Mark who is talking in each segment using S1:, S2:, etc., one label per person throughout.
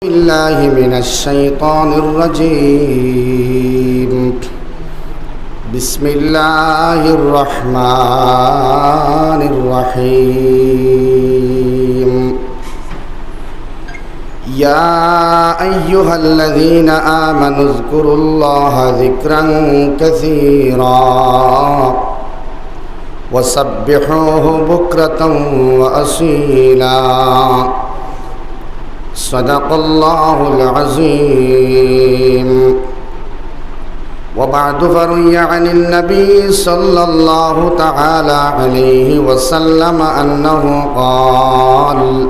S1: بالله من الشيطان الرجيم بسم الله الرحمن الرحيم يا أيها الذين آمنوا اذكروا الله ذكرا كثيرا وسبحوه بكرة وأصيلا صدق الله العظيم وبعد فروي عن النبي صلى الله تعالى عليه وسلم أنه قال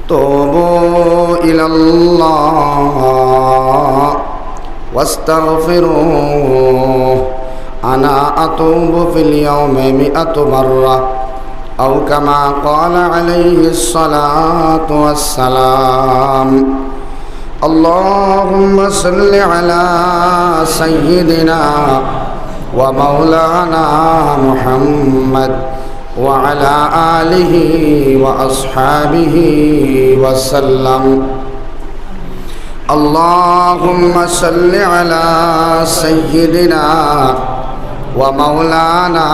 S1: توبوا إلى الله واستغفروه أنا أتوب في اليوم 100 مرة أو كما قال عليه الصلاة والسلام اللهم صل على سيدنا ومولانا محمد وعلى آله وأصحابه وسلم اللهم صل على سيدنا ومولانا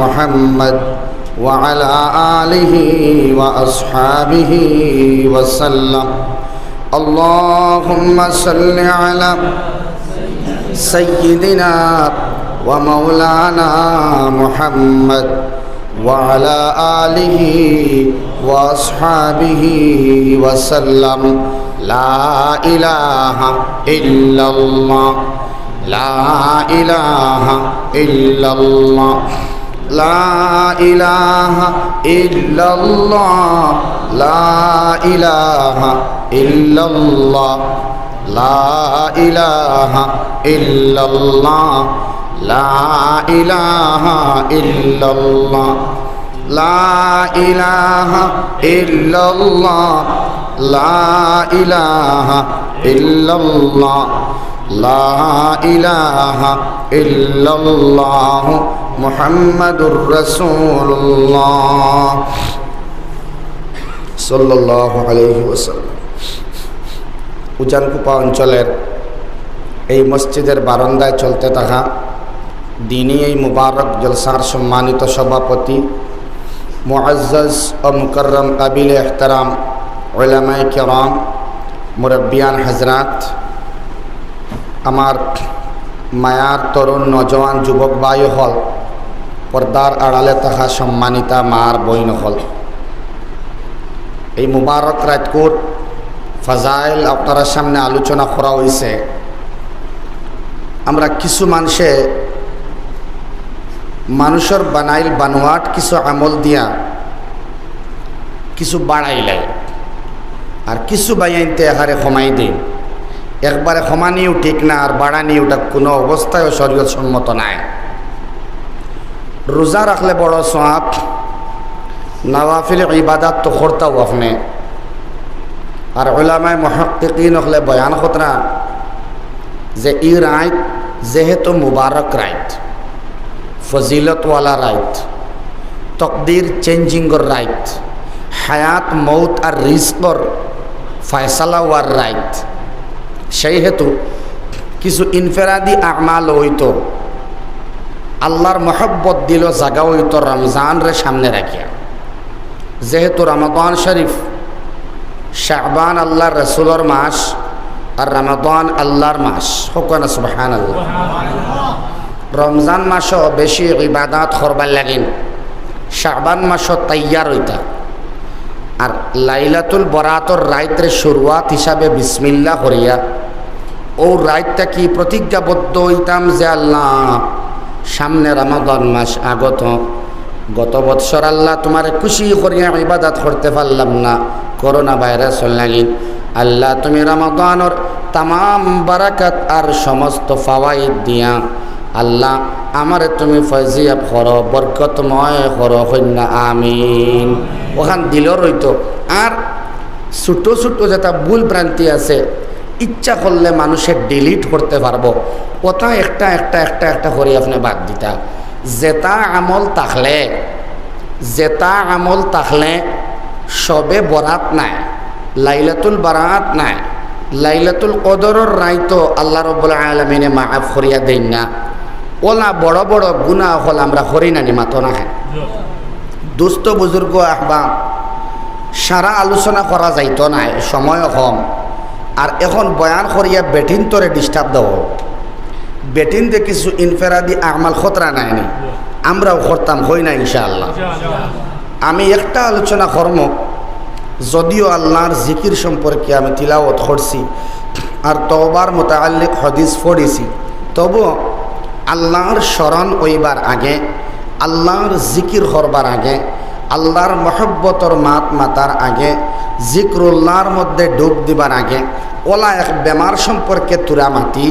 S1: محمد وعلى آله وأصحابه وسلم اللهم صل على سيدنا ومولانا محمد وعلى آله وأصحابه وسلم لا إله إلا الله لا إله إلا الله لا إله إلا الله لا إله إلا الله لا إله إلا الله لا إله إلا الله لا إله إلا الله لا إله إلا الله لا إله إلا الله মুহাম্মাদুর রাসূলুল্লাহ সাল্লাল্লাহু আলাইহি ওয়াসাল্লাম। উজানকুপা অঞ্চলের এই মসজিদের বারান্দায় চলতে থাকা দিনী এই মুবারক জলসার সম্মানিত সভাপতি মুআজ্জাজ ও মুকাররম কাবিল ইহতারাম উলামায়ে কিরাম মুরব্বিয়ান হযরত, আমার মায়ার তরুণ নজওয়ান যুবক ভাই হল, পর্দার আড়ালে থাকা সম্মানিতা মার বইন হল, এই মুবারক রাতকুর ফাজাইল আপনারা সামনে আলোচনা করা হয়েছে। আমরা কিছু মানুষের বানাইল বানোয়াট কিছু আমল দিয়া কিছু বাড়াইলাই আর কিছু বাইয়াইতে একারে কমাই দিন। একবারে সমানিও ঠিক না আর বাড়ানিও ওটা কোনো অবস্থায় শরীয়ত সম্মত নাই। রোজা রাখলে বড় সওয়াব, নওয়াফিল ইবাদত তো করতাও আপনি। আর উলামায়ে মুহাক্কিকিন হলে বয়ান খতরা যে ই রাত যেহেতু মুবারক রাত, ফজিলতওয়ালা রাত, তকদির চেঞ্জিংর রাত, হায়াত মৌত আর রিজকর ফয়সালা হওয়ার রাত, সেই হেতু কিছু ইনফেরাদি আমাল হইতো, আল্লাহর মহব্বত দিল জাগা হইতো রমজান রে সামনে রাখিয়া। যেহেতু রমাদান শরীফ শাবান আল্লাহর রসুলের মাস আর রমাদান আল্লাহর মাস, হোক না সুবহানাল্লাহ। রমজান মাসও বেশি ইবাদত করবার লাগেন, শাবান মাসও তৈয়ার হইতা। আর লাইলাতুল বরাতর রাইতের শুরুয়াত হিসাবে বিসমিল্লাহ করিয়া ও রাইতটা কি প্রতিজ্ঞাবদ্ধ হইতাম যে আল্লাহ সামনে রমাদান মাস আগত, গত বৎসর আল্লাহ তোমারে খুশি করিয়া ইবাদত করতে পারলাম না করোনা ভাইরাস লাগি। আল্লাহ তুমি রমাদানের তামাম বারাকাত আর সমস্ত ফাওয়াইদ দিয়া আল্লাহ আমারে তুমি ফয়জিয়াব করো, বরকতময় করো, কন্যা আমিন। ওখান দিল রইতো। আর ছোটো ছোটো যেটা ভুল ভ্রান্তি আছে ইচ্ছা করলে মানুষের ডিলিট করতে পারবো, ওটা একটা একটা একটা একটা করে আপনি বাদ দিতা। যেটা আমল থাকলে সবে বরাত নাই, লাইলাতুল বারাত নাই, লাইলাতুল কদরের রাইতো আল্লাহ রাব্বুল আলামিনে মাফ করিয়া দেন না। ওলা বড় বড় গুনাহ হল আমরা করি না মাতো না। দুস্থ বুজুর্গ আহবা সারা আলোচনা করা যাইতো না, সময় কম। আর এখন বয়ান করিয়া বেটিন তোরে ডিস্টার্ব দেব, বেটিন দিয়ে কিছু ইনফেরাদি আমাল খতরা নাইনি, আমরাও করতাম, হই না ইনশাআল্লাহ। আমি একটা আলোচনা কর্ম, যদিও আল্লাহর জিকির সম্পর্কে আমি তিলাওয়াত করছি আর তওবার মুতাআল্লিক হাদিস পড়েছি, তবুও আল্লাহর স্মরণ হইবার আগে, আল্লাহর জিকির করবার আগে, আল্লাহর মহব্বতর মাত মাতার আগে, জিক্রুল্লাহর মধ্যে ডুব দিবার আগে ওলা এক বেমার সম্পর্কে তুরা মাতি,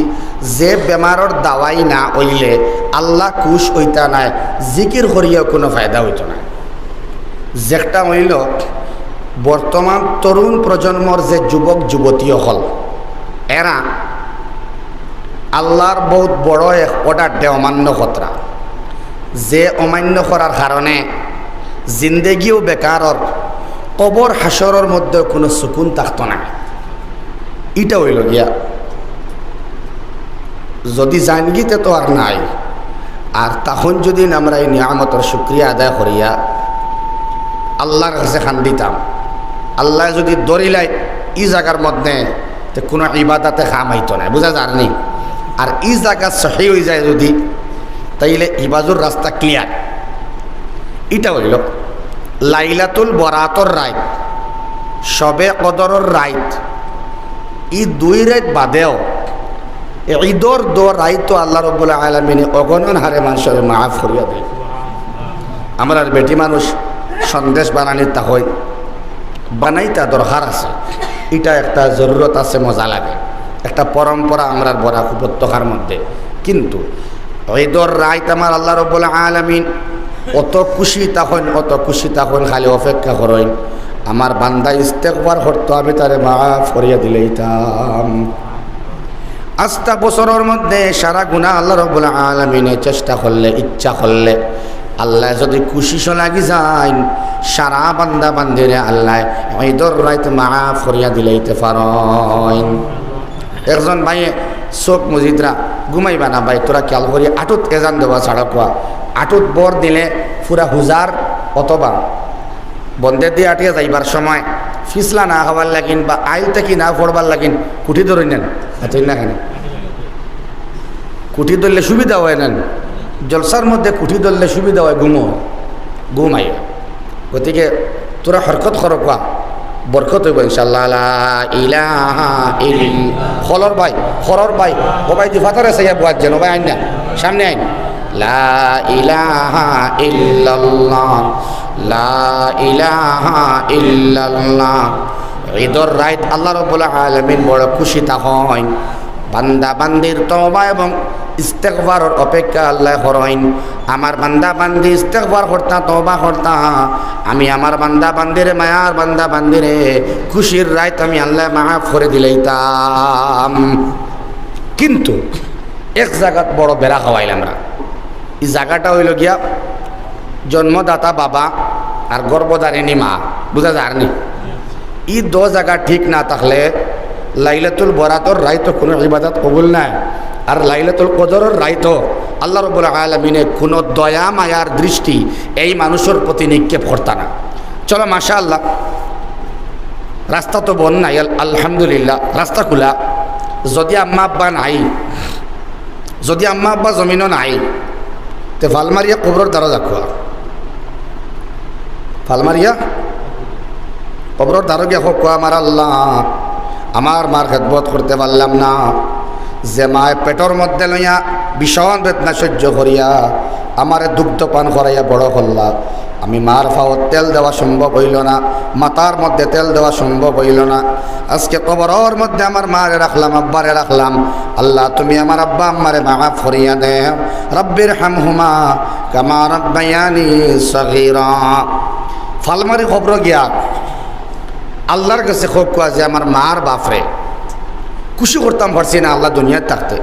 S1: যে বেমারর দাওয়াই না হইলে আল্লাহ খুশ হইতা নাই, জিকির করিয়া কোনো ফায়দা হইত না। যেটা হইল বর্তমান তরুণ প্রজন্মর যে যুবক যুবতী হল, এরা আল্লাহর বহুত বড় এক অর্ডারটে অমান্য খতরা, যে অমান্য করার কারণে জিন্দেগিও বেকারর, কবর হাসরের মধ্যে কোনো সুকুন থাকতো না। এটা হইল গিয়া যদি জানগিতে তো আর নাই, আর তখন যদি আমরা এই নিয়ামতের শুক্রিয়া আদায় করিয়া আল্লাহর কাছে খান দিতাম, আল্লাহ যদি দরিলাই ই জায়গার মধ্যে তো কোনো ইবাদাতে খাম হইতো না, বুঝা যায়নি। আর ই জায়গা সহি হয়ে যায় যদি, তাইলে ইবাদুর রাস্তা ক্লিয়ার। এটা হইল লাইলাতুল বরাতর রাত, শবে কদরের রাত, ই দুই রাত বাদেও ঈদর দো রাত আল্লাহ রাব্বুল আলামিন অগণন হারে মানুষের মাফ করিয়া দেয়। আমরা বেটি মানুষ সন্দেশ বানানির তা হয়, বানাইতা দরকার আছে, এটা একটা জরুরত আছে, মজা লাগে, একটা পরম্পরা আমরা বরাক উপত্যকার মধ্যে। কিন্তু ঈদর রাত আমার আল্লাহ রাব্বুল আলামিন অত খুশি তখন, অত খুশি তখন খালি অপেক্ষা করেন আমার বান্দা ইস্তেগফার করতো, আমি তারে মাফ করিয়া দিলেইতাম। আস্তা বছরের মধ্যে সারা গুনাহ আল্লাহ রাব্বুল আলামিনে চেষ্টা করলে, ইচ্ছা করলে, আল্লাহ যদি খুশি লাগি যায়, সারা বান্দা বান্দিরে আল্লাহ ঈদর রাত মাফ করিয়া দিলেইতে পারেন। একজন ভাইয়ে চোখ মজিদরা ঘুমাইবা না ভাই, তোরা খেয়াল করি আটুত এজান দেওয়া ছাড়া কোয়া, আটুত বর দিলে পুরা হুজার অথবা বন্ধের দিয়ে আটিয়া যাইবার সময় ফিসলা না হওয়ার লাগিন বা আইল থেকে না পড়বার লাগিন কুঠি ধরে নেন, আচ্ছা না কেন কুঠি ধরলে সুবিধা হয় নেন, জলসার মধ্যে কুঠি ধরলে সুবিধা হয়, ঘুমাই। গতিকে তোরা হরকত করো কোয়া, বরকত হইব ইনশাআল্লাহ। লা ইলাহা ইল্লাল্লাহ। খরর ভাই ও ভাই দি ফাতারে সাইয়া বুয়াত যেন ভাই আইন না, সামনে আইন। লা ইলাহা ইল্লাল্লাহ, লা ইলাহা ইল্লাল্লাহ। ঈদর রাত আল্লাহ রাব্বুল আলামিন বড় খুশি থাকেন, বান্দা বান্দির তওবা এবং ইস্তেগফারের অপেক্ষা আল্লাহ করেন। আমার বান্দা বান্দি ইস্তেগফার করতা, তওবা করতা, আমি আমার বান্দা বান্দিরে, মায়ার বান্দা বান্দিরে খুশির রাত আমি আল্লাহ মাফ করে দিলেইতাম। কিন্তু এক জায়গাত বড় বেড়া খাওয়াইল আমরা, এই জায়গাটা হইল গিয়া জন্মদাতা বাবা আর গর্ভধারিণী মা, বুঝা যায়নি। এই দো জায়গা ঠিক না থাকলে লাইলাতুল বরাতর রাইতো কোনো ইবাদত কবুল নাই, আর লাইলাতুল কদরের রাইতো আল্লাহ রাব্বুল আলামিনে কোনো দয়া মায়ার দৃষ্টি এই মানুষের প্রতি নিক্ষেপ করতা না। চলো মাশাআল্লাহ, রাস্তা তো বন নাই, আলহামদুলিল্লাহ রাস্তা খোলা। যদি আম্মা আব্বা নাই, যদি আম্মা আব্বা জমিনও নাই, তে ফালমারিয়া কবরের দ্বারা যাকুয়া, ফালমারিয়া কবরের দ্বারা গিয়া হোক, আমার আল্লাহ আমার মার খেদমত করতে পারলাম না, যে মায় পেটর মধ্যে লইয়া ভীষণ বেদনা সহ্য করিয়া আমারে দুগ্ধ পান করাইয়া বড় করলা, আমি মার ফাওয়ার তেল দেওয়া সম্ভব হইল না, মাথার মধ্যে তেল দেওয়া সম্ভব হইল না, আজকে কবরের মধ্যে আমার মারে রাখলাম, আব্বারে রাখলাম। আল্লাহ তুমি আমার আব্বা আম্মারে মাফ করিয়া দেও, রব্বির হামহুমা কামা রাব্বায়ানি সগীরা। ফালমারি খবর গিয়া আল্লাহর কাছে খুব কোয়া যে আমার মার বাপরে খুশি করতাম পারছি না আল্লাহ দুনিয়ায় থাকতে,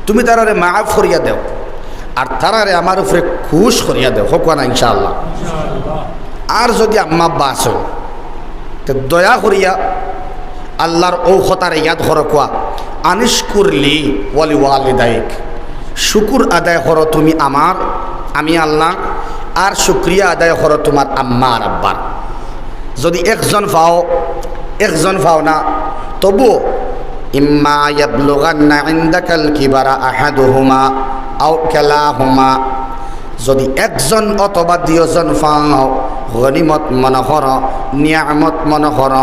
S1: তুমি তারারে মাফ করিয়া দেও, আর তারারে আমার উপরে খুশ করিয়া দেও, হোক না ইনশাআল্লাহ। আর যদি আম্মা আব্বা আসো তো দয়া করিয়া আল্লাহর ও কথারে ইয়াদ করো কোয়া আনিশকুরলি ওয়ালি ওয়ালিদাইক, শুকুর আদায় করো তুমি আমার, আমি আল্লাহ, আর শুক্রিয়া আদায় করো তোমার আম্মা আর আব্বার। যদি একজন পাও না, তবুও ইম্মা ইয়াবলুগান্না ইনদাকাল কিবারা আহাদুহুমা আও কিলাহুমা, যদি একজন অথবা দুইজন পাও, গনিমত মনে কর, নিয়ামত মনে কর,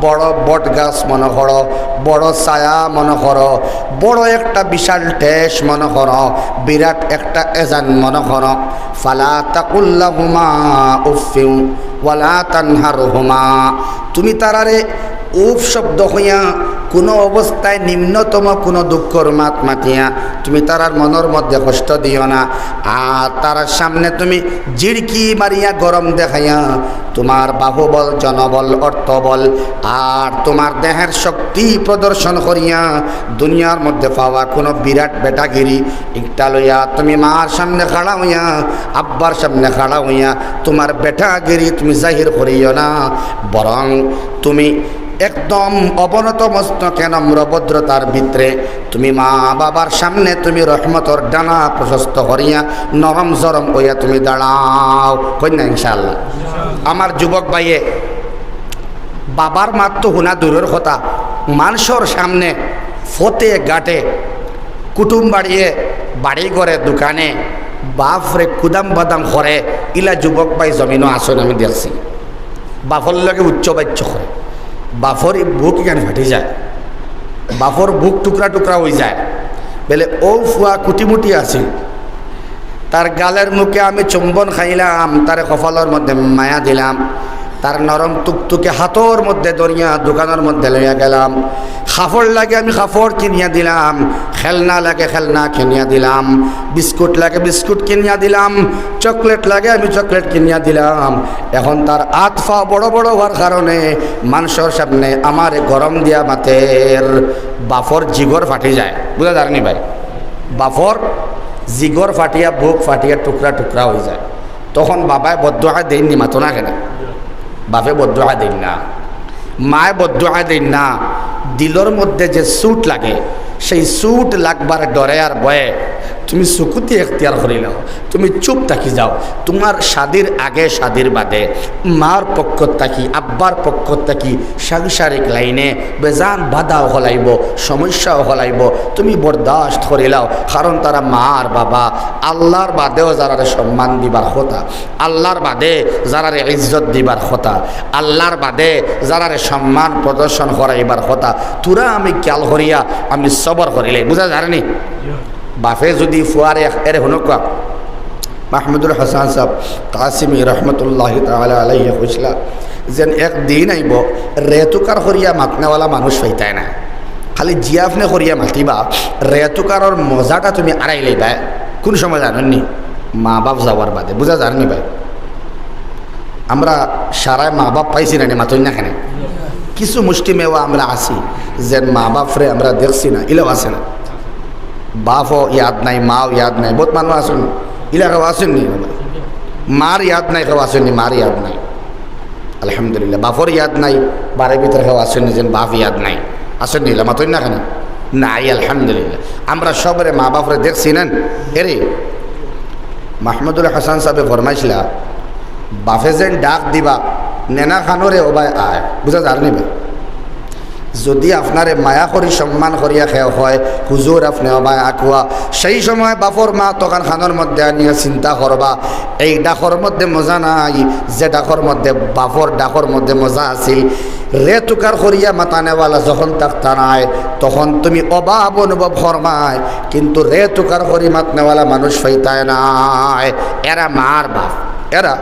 S1: বড় বট গাছ মনে কর, বড় ছায়া মনে কর, বড় একটা বিশাল ঠেস মনে কর, বিরাট একটা এজান মনে কর, ফালা তাকুল্লাহুমা উফিউ ওয়ালা তানহারহুমা, তুমি তারারে উফ শব্দ হইয়া কোনো অবস্থায় নিম্নতম কোনো দুঃখর মাত মাতিয়া তুমি তারার মনের মধ্যে কষ্ট দিও না। আর তারার সামনে তুমি জিড়কি মারিয়া গরম দেখাইয়া তোমার বাহুবল, জনবল, অর্থবল আর তোমার দেহের শক্তি প্রদর্শন করিয়া দুনিয়ার মধ্যে পাওয়া কোনো বিরাট বেটাগিরি একটা লইয়া তুমি মার সামনে খাড়া হইয়া, আব্বার সামনে খাড়া হইয়া তোমার বেটাগিরি তুমি জাহির করিও না, বরং তুমি একদম অবনত মস্তকে নম্র ভদ্রতার ভিতরে তুমি মা বাবার সামনে তুমি রহমতর ডানা প্রশস্ত করিয়া নরম জরম হইয়া তুমি দাঁড়াও, কন্যা ইনশাআল্লাহ। আমার যুবক ভাইয়ে, বাবার মাত তো হুনা দূরের কথা, মানুষের সামনে ফতে গাটে কুটুম বাড়িয়ে বাড়ি ঘরে দোকানে বাপরে কুদাম বাদাম করে, ইলা যুবক ভাই জমিনও আসেন আমি দেখছি। বাপর লগে উচ্চ বাচ্য করে, বাফর বুক এখানে ফাটি যায়, বাফর বুক টুকরা টুকরা হয়ে যায়। বলে ও ফুয়া কুটিমুটি আছিল, তার গালের মুখে আমি চুম্বন খাইলাম, তার কপালের মধ্যে মায়া দিলাম, তার নরম টুকটুকে হাতর মধ্যে দরিয়া দোকানের মধ্যে লইয়া গেলাম, খাফড় লাগে আমি খাফড় কিনিয়া দিলাম, খেলনা লাগে খেলনা কিনিয়া দিলাম, বিস্কুট লাগে বিস্কুট কিনিয়া দিলাম, চকলেট লাগে আমি চকলেট কিনিয়া দিলাম। এখন তার আতফা বড় বড় হওয়ার কারণে মানুষের সামনে আমার গরম দিয়া মাতের বাফর জিগর ফাটি যায়, বুঝা যায়নি ভাই? বাফর জিগর ফাটিয়া বুক ফাটিয়া টুকরা টুকরা হয়ে যায়। তখন বাবায় বদদোয়া দেননি, মাতো না কেন? বাপে বদদোয়া দেন না, মায় বদদোয়া দেন না। দিলর মধ্যে যে সুট লাগে, সেই সুট লাগবার ডরে আর বয়ে তুমি সুকুতি এখতিয়ার করিলাও, তুমি চুপ থাকি যাও। তোমার শাদির আগে শাদির বাদে মার পক্ষ থাকি আব্বার পক্ষ থাকি সাংসারিক লাইনে বেজান বাধাও হলাইব, সমস্যাও হলাইব, তুমি বরদাস্ত করিলাও। কারণ তারা মার বাবা আল্লাহর বাদেও যারারে সম্মান দিবার কথা, আল্লাহর বাদে যারারে ইজ্জত দিবার কথা, আল্লাহর বাদে যারারে সম্মান প্রদর্শন করাইবার কথা, তোরা আমি খেয়াল করিয়া আমি সবর করিলে, বুঝা যায়নি? বাফে যদি ফুয়ারে এর হনুকা মাহমুদুল হাসান সাহেব কাসিমি রহমতুল্লাহ তাআলা আলাইহি কইসলা যেন একদিন আইব রেতুকার করিয়া মাতনেওয়ালা মানুষ পাইতায় না, খালি জিয়াফনে করিয়া মাতিবা, রেতুকারর মজাটা তুমি আড়াই লইবা। কোন সময় জানেননি? মা বাপ যাওয়ার বাদে, বুঝা জাননি ভাই? আমরা সারায় মা বাপ পাইছি না মাতই না কেন? কিছু মুষ্টি মেওয়া আমরা আসি যেন মা বাপরে আমরা দেখছি না, ইলেও আছে না, বাপও ইয়াদ নাই, মাও ইয়াদ নাই, বহুত মানুষ আসেন ইলা কেউ আসেননি, মার ইয়াদ নাই কেউ আসেননি, মার ইয়াদ নাই আলহামদুলিল্লাহ, বাপর ইয়াদ নাই, বাড়ির ভিতরে কেউ আসেননি যেন বাপ ইয়াদ নাই, আসেননি ইলা মাতই না কেন? নাই আলহামদুলিল্লাহ। আমরা সবরে মা বাপরে দেখছি নেন। এরে মাহমুদুল হাসান সাহেবে ফরমাইছিলা বাপে যেন ডাক দিবা নেনা খানোরে ওবাই আয়, বুঝা যার নিবে। যদি আপনারে মায়া করি সম্মান করিয়া খেয়া হয় হুজুর আপনি অবাই আকুয়া, সেই সময় বাপর মা তখন খানোর মধ্যে আনিয়া চিন্তা করবা এই ডাকর মধ্যে মজা নাই, যে ডাকর মধ্যে বাপর ডাকর মধ্যে মজা আছিল। রে তুকার করিয়া মাতানেওয়ালা যখন থাকতা নাই তখন তুমি অভাব অনুভব করবাই, কিন্তু রে তুকার করি মাতনেওয়ালা মানুষ পাইতায় নাই। এরা মার বাপ, এরা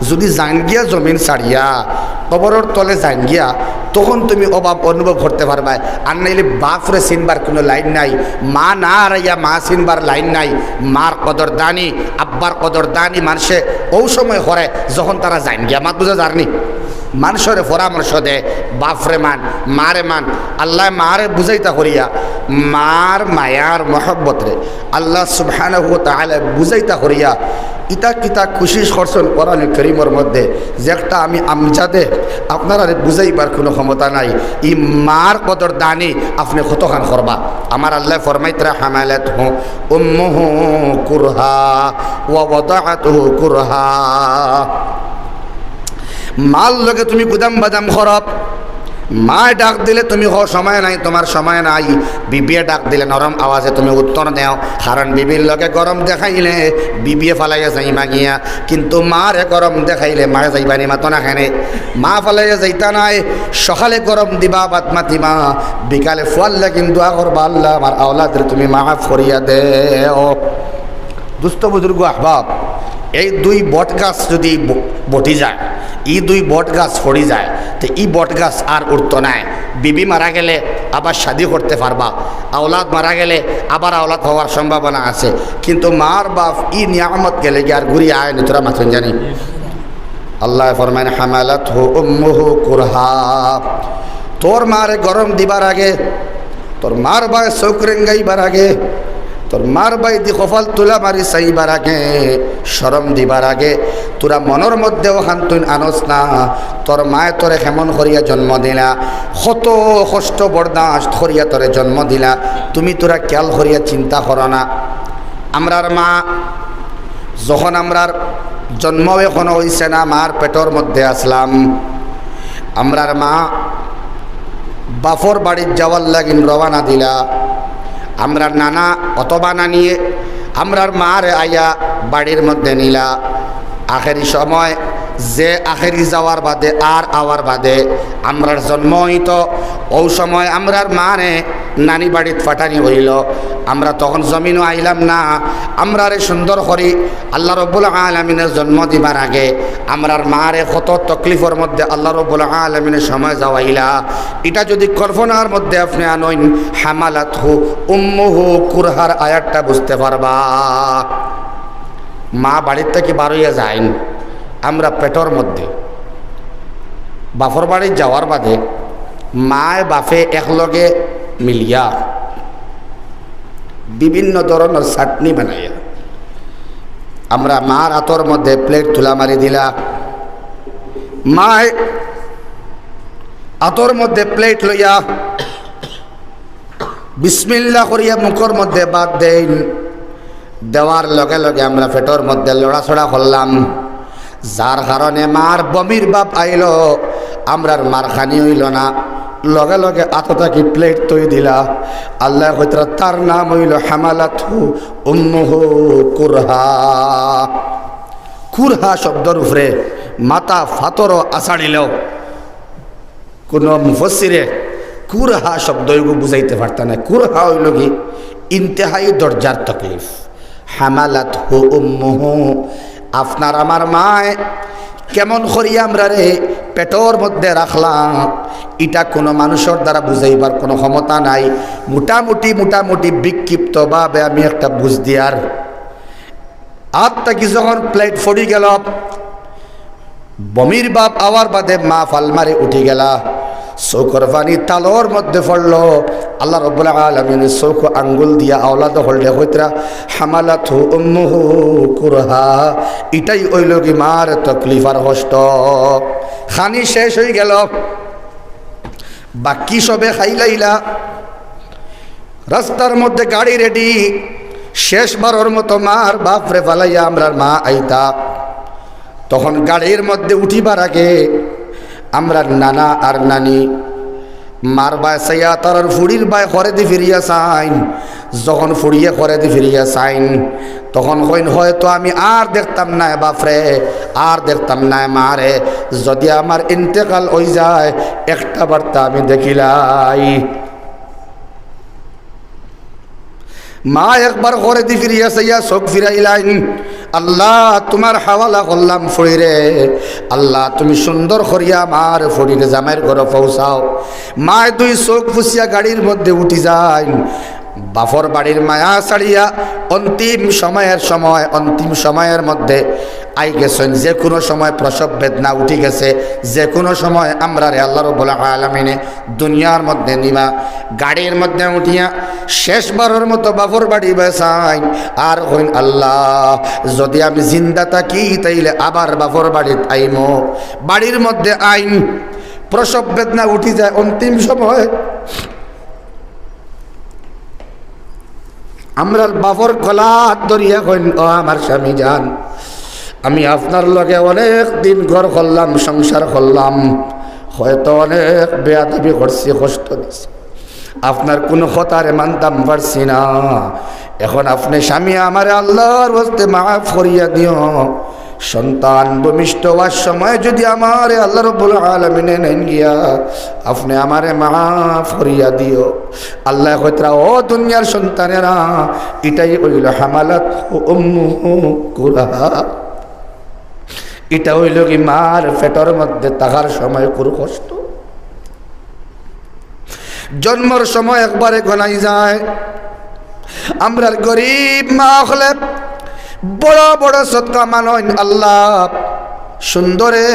S1: যদি জাঙ্গিয়া জমিন ছাড়িয়া কবরের তলে জাঙ্গিয়া তখন তুমি অভাব অনুভব করতে পারবা। আর নাইলে বাপরে চিনবার কোনো লাইন নাই, মা না হারাইয়া মা চিনবার লাইন নাই। মার কদর দানি আব্বার কদর দানি মানুষে ও সময় করে যখন তারা জাঙ্গিয়া মাত, বুঝা যারনি? মানুষের পরামর্শ দে বাপরে মান মারে মান। আল্লাহ মারে বুঝাইতা করিয়া মার মায়ার মহব্বত রে আল্লাহ সুবহানাহু ওয়া তাআলা বুঝাইতা করিয়া ইতা কিতা খুশি করছেন কোরআন কারীমের মধ্যে যে একটা আমি আমজাদে আপনারা বুঝাইবার কোনো ক্ষমতা নাই। ই মার কদর দানি আপনি কতখান করবা। আমার আল্লাহ ফরমাইতরা হামালাতহু উম্মুহু কুরহা ওয়া ওয়াদাআতুহু কুরহা। মাল লগে তুমি গুদাম বাদাম খরব, মায় ডাক দিলে তুমি সময় নাই, তোমার সময় নাই। বিবিয়ে ডাক দিলে নরম আওয়াজে তুমি উত্তর দেও, কারণ বিবির লগে গরম দেখাইলে বিবিয়ে ফালাইয়া যাই মাগিয়া, কিন্তু মারে গরম দেখাইলে মায়ে যাইবানি মাতো না খানে। মা ফালাইয়া যাইতা নাই, সকালে গরম দিবা বাদ মাতিবা, বিকালে ফুয়াল্লা কিন্তু করবা আল্লাহ আমার আওলাদের তুমি মাফ করিয়া দেও। দুস্থ বুজুর্গ আহবাব, এই দুই বট গাছ যদি বটি যায়, এই দুই বট গাছ ফড়ি যায়, তো এই বট গাছ আর উঠতো নাই। বিবি মারা গেলে আবার শাদি করতে পারবা, আওলাদ মারা গেলে আবার আওলাদ হওয়ার সম্ভাবনা আছে, কিন্তু মার বাপ ই নিয়ামত গেলে কি আর ঘুরি আয় তোরা মাথন জানি। আল্লাহ ফরমায় হামালাতহু উম্মুহু কুরহা। তোর মারে গরম দিবার আগে, তোর মার বাই চৌক রেঙ্গাইবার আগে, তোর মার বাই দি কপাল তুলা মারি চাইবার আগে, শরম দিবার আগে তোরা মনের মধ্যেও শান্তুন আনস না। তোর মায়ে তোরে হেমন করিয়া জন্ম দিলা, কত কষ্ট বরদাস্ত করিয়া তোরে জন্ম দিলা, তুমি তোরা খেয়াল করিয়া চিন্তা করো না। আমরার মা যখন আমরার জন্ম এখনো হইছে না, মার পেটর মধ্যে আসলাম, আমরার মা বাফর বাড়ির যাওয়ার লাগিন রওনা দিলা। আমরার নানা অথবা নানিয়ে আমরার মার আয়া বাড়ির মধ্যে নিলা। আখেরি সময় যে আখেরি যাওয়ার বাদে আর আওয়ার বাদে আমরার জন্ম হইত, ও সময় আমরার মারে নানি বাড়িত ফাটানি হইল। আমরা তখন জমিনও আইলাম না। আমরারে সুন্দর করি আল্লাহ রব্বুল আলামিনের জন্ম দিবার আগে আমরার মারে কত তকলিফের মধ্যে আল্লাহ রব্বুল আলামিনের সময় যাওয়াইলা। এটা যদি কল্পনার মধ্যে আপনি আনইন, হামালাতহু উম্মুহু কুরহার আয়াতটা বুঝতে পারবা। মা বাড়ির থেকে বারইয়া যাইন, আমরা পেটর মধ্যে বাফর বাড়ি যাওয়ার বাদে মায় বাফে একলগে মিলিয়া বিভিন্ন ধরনের চাটনি বানাইয়া আমরা মার হাতর মধ্যে প্লেট তুলা মারি দিলা। মায় হাতর মধ্যে প্লেট লইয়া বিসমিল্লাহ করিয়া মুখের মধ্যে বাদ দেন। দেওয়ার লগে লগে আমরা পেটর মধ্যে লড়াছড়া করলাম, যার কারণে মার বমির বাপ আইল, আমরার মার খানি হইল না। লগে লগে আততাকি প্লেট তৈ দিলা। আল্লাহ কইতরা তার নাম হইল হামালাতহু উম্মুহু কুরহা। কুরহা শব্দর উপরে মাথা ফাতরও আছাড়িল। কোন মুফাসসিরে কুরহা শব্দ বুঝাইতে পারত না। কুরহা হইল কি ইন্তেহাই দরজার তকলিফ। হামালাতহু উম্মুহু, আপনার আমার মায় কেমন করিয়া আমরা রে পেটর মধ্যে রাখলাম, এটা কোনো মানুষের দ্বারা বুঝাইবার কোনো ক্ষমতা নাই। মোটামুটি বিক্ষিপ্তভাবে আমি একটা বুঝ দিয়ার আত্মা কি যখন প্লেট ফড়ি গেল, বমির বাপ আওয়ার বাদে মা ফালমারে উঠি গেলা, চৌকর পানি তালর মধ্যে পড়ল। আল্লাহ রাব্বুল আলামিন চৌক আঙ্গুল দিয়া আওলাদ হলডে হইতরা হামালাতহু উম্মুহু কুরহা। এটাই হইল কি মার তকলিফ আর কষ্ট। খানি শেষ হয়ে গেল, বাকি সবে খাইলাইলা। রাস্তার মধ্যে গাড়ি রেডি, শেষবারের মতো মার বাপরে ফালাইয়া আমরার মা আইতা। তখন গাড়ির মধ্যে উঠিবার আগে আমরা নানা আর নানি মার বাই চাইয়া তার ফুড়ির বাই ঘরে দি ফিরিয়া চাইন। যখন ফুড়িয়ে ঘরে দি ফিরিয়া চাইন, তখন কইন হয়তো আমি আর দেখতাম না বাপরে, আর দেখতাম না মারে, যদি আমার ইন্তেকাল হয়ে যায় একটা বার্তা আমি দেখিলাই। মা একবার ঘরে দি ফিরিয়া চাইয়া চোখ ফিরাইলাইন, আল্লাহ তোমার হাওয়ালা করলাম ফড়িরে, আল্লাহ তুমি সুন্দর করিয়া আমার ফড়িরে জামাইয়ের ঘরে পৌঁছাও। মায় দুই চোখ ফুসিয়া গাড়ির মধ্যে উঠি যায়। বাফর বাড়ির মায়া ছাড়িয়া অন্তিম সময়ের মধ্যে আই গেছেন, যে কোনো সময় প্রসব বেদনা উঠি গেছে, যে কোনো সময় আমরা রে আল্লাহ রাব্বুল আলামিনে দুনিয়ার মধ্যে নিবা। গাড়ির মধ্যে উঠিয়া শেষবারের মতো বাপর বাড়ি বেসাই আর হইন আল্লাহ যদি আমি জিন্দা থাকি তাইলে আবার বাপর বাড়ি আইমো। বাড়ির মধ্যে আইন প্রসব বেদনা উঠি যায় অন্তিম সময়, আমরার বাপর গলাত ধরিয়া কইন, ও আমার স্বামী যান, আমি আপনার লগে অনেক দিন ঘর করলাম, সংসার করলাম, হয়তো অনেক বেয়াদবি করছি, কষ্ট দিছি, আপনার কোনো কথারে মানতাম পারছি না। এখন আপনি স্বামী আমারে আল্লাহর হস্তে মাফ করিয়া দিও। সন্তান ভূমিষ্ঠ হওয়ার সময় যদি আমারে আল্লাহ রাব্বুল আলামিনে নেন গিয়া আপনি আমারে মাফ করিয়া দিও। আল্লাহ কইতরা, ও দুনিয়ার সন্তানেরা, এটাই হইল হামালাত উম্মুহু কুরহা, এটা হইল কি মার পেটের মধ্যে থাকার সময় খুব কষ্ট। জন্মর সময় একবারে গনাই যায়। আমরা গরিব মা হলে বড় বড় সদকা মানইন আল্লাহ সুন্দরে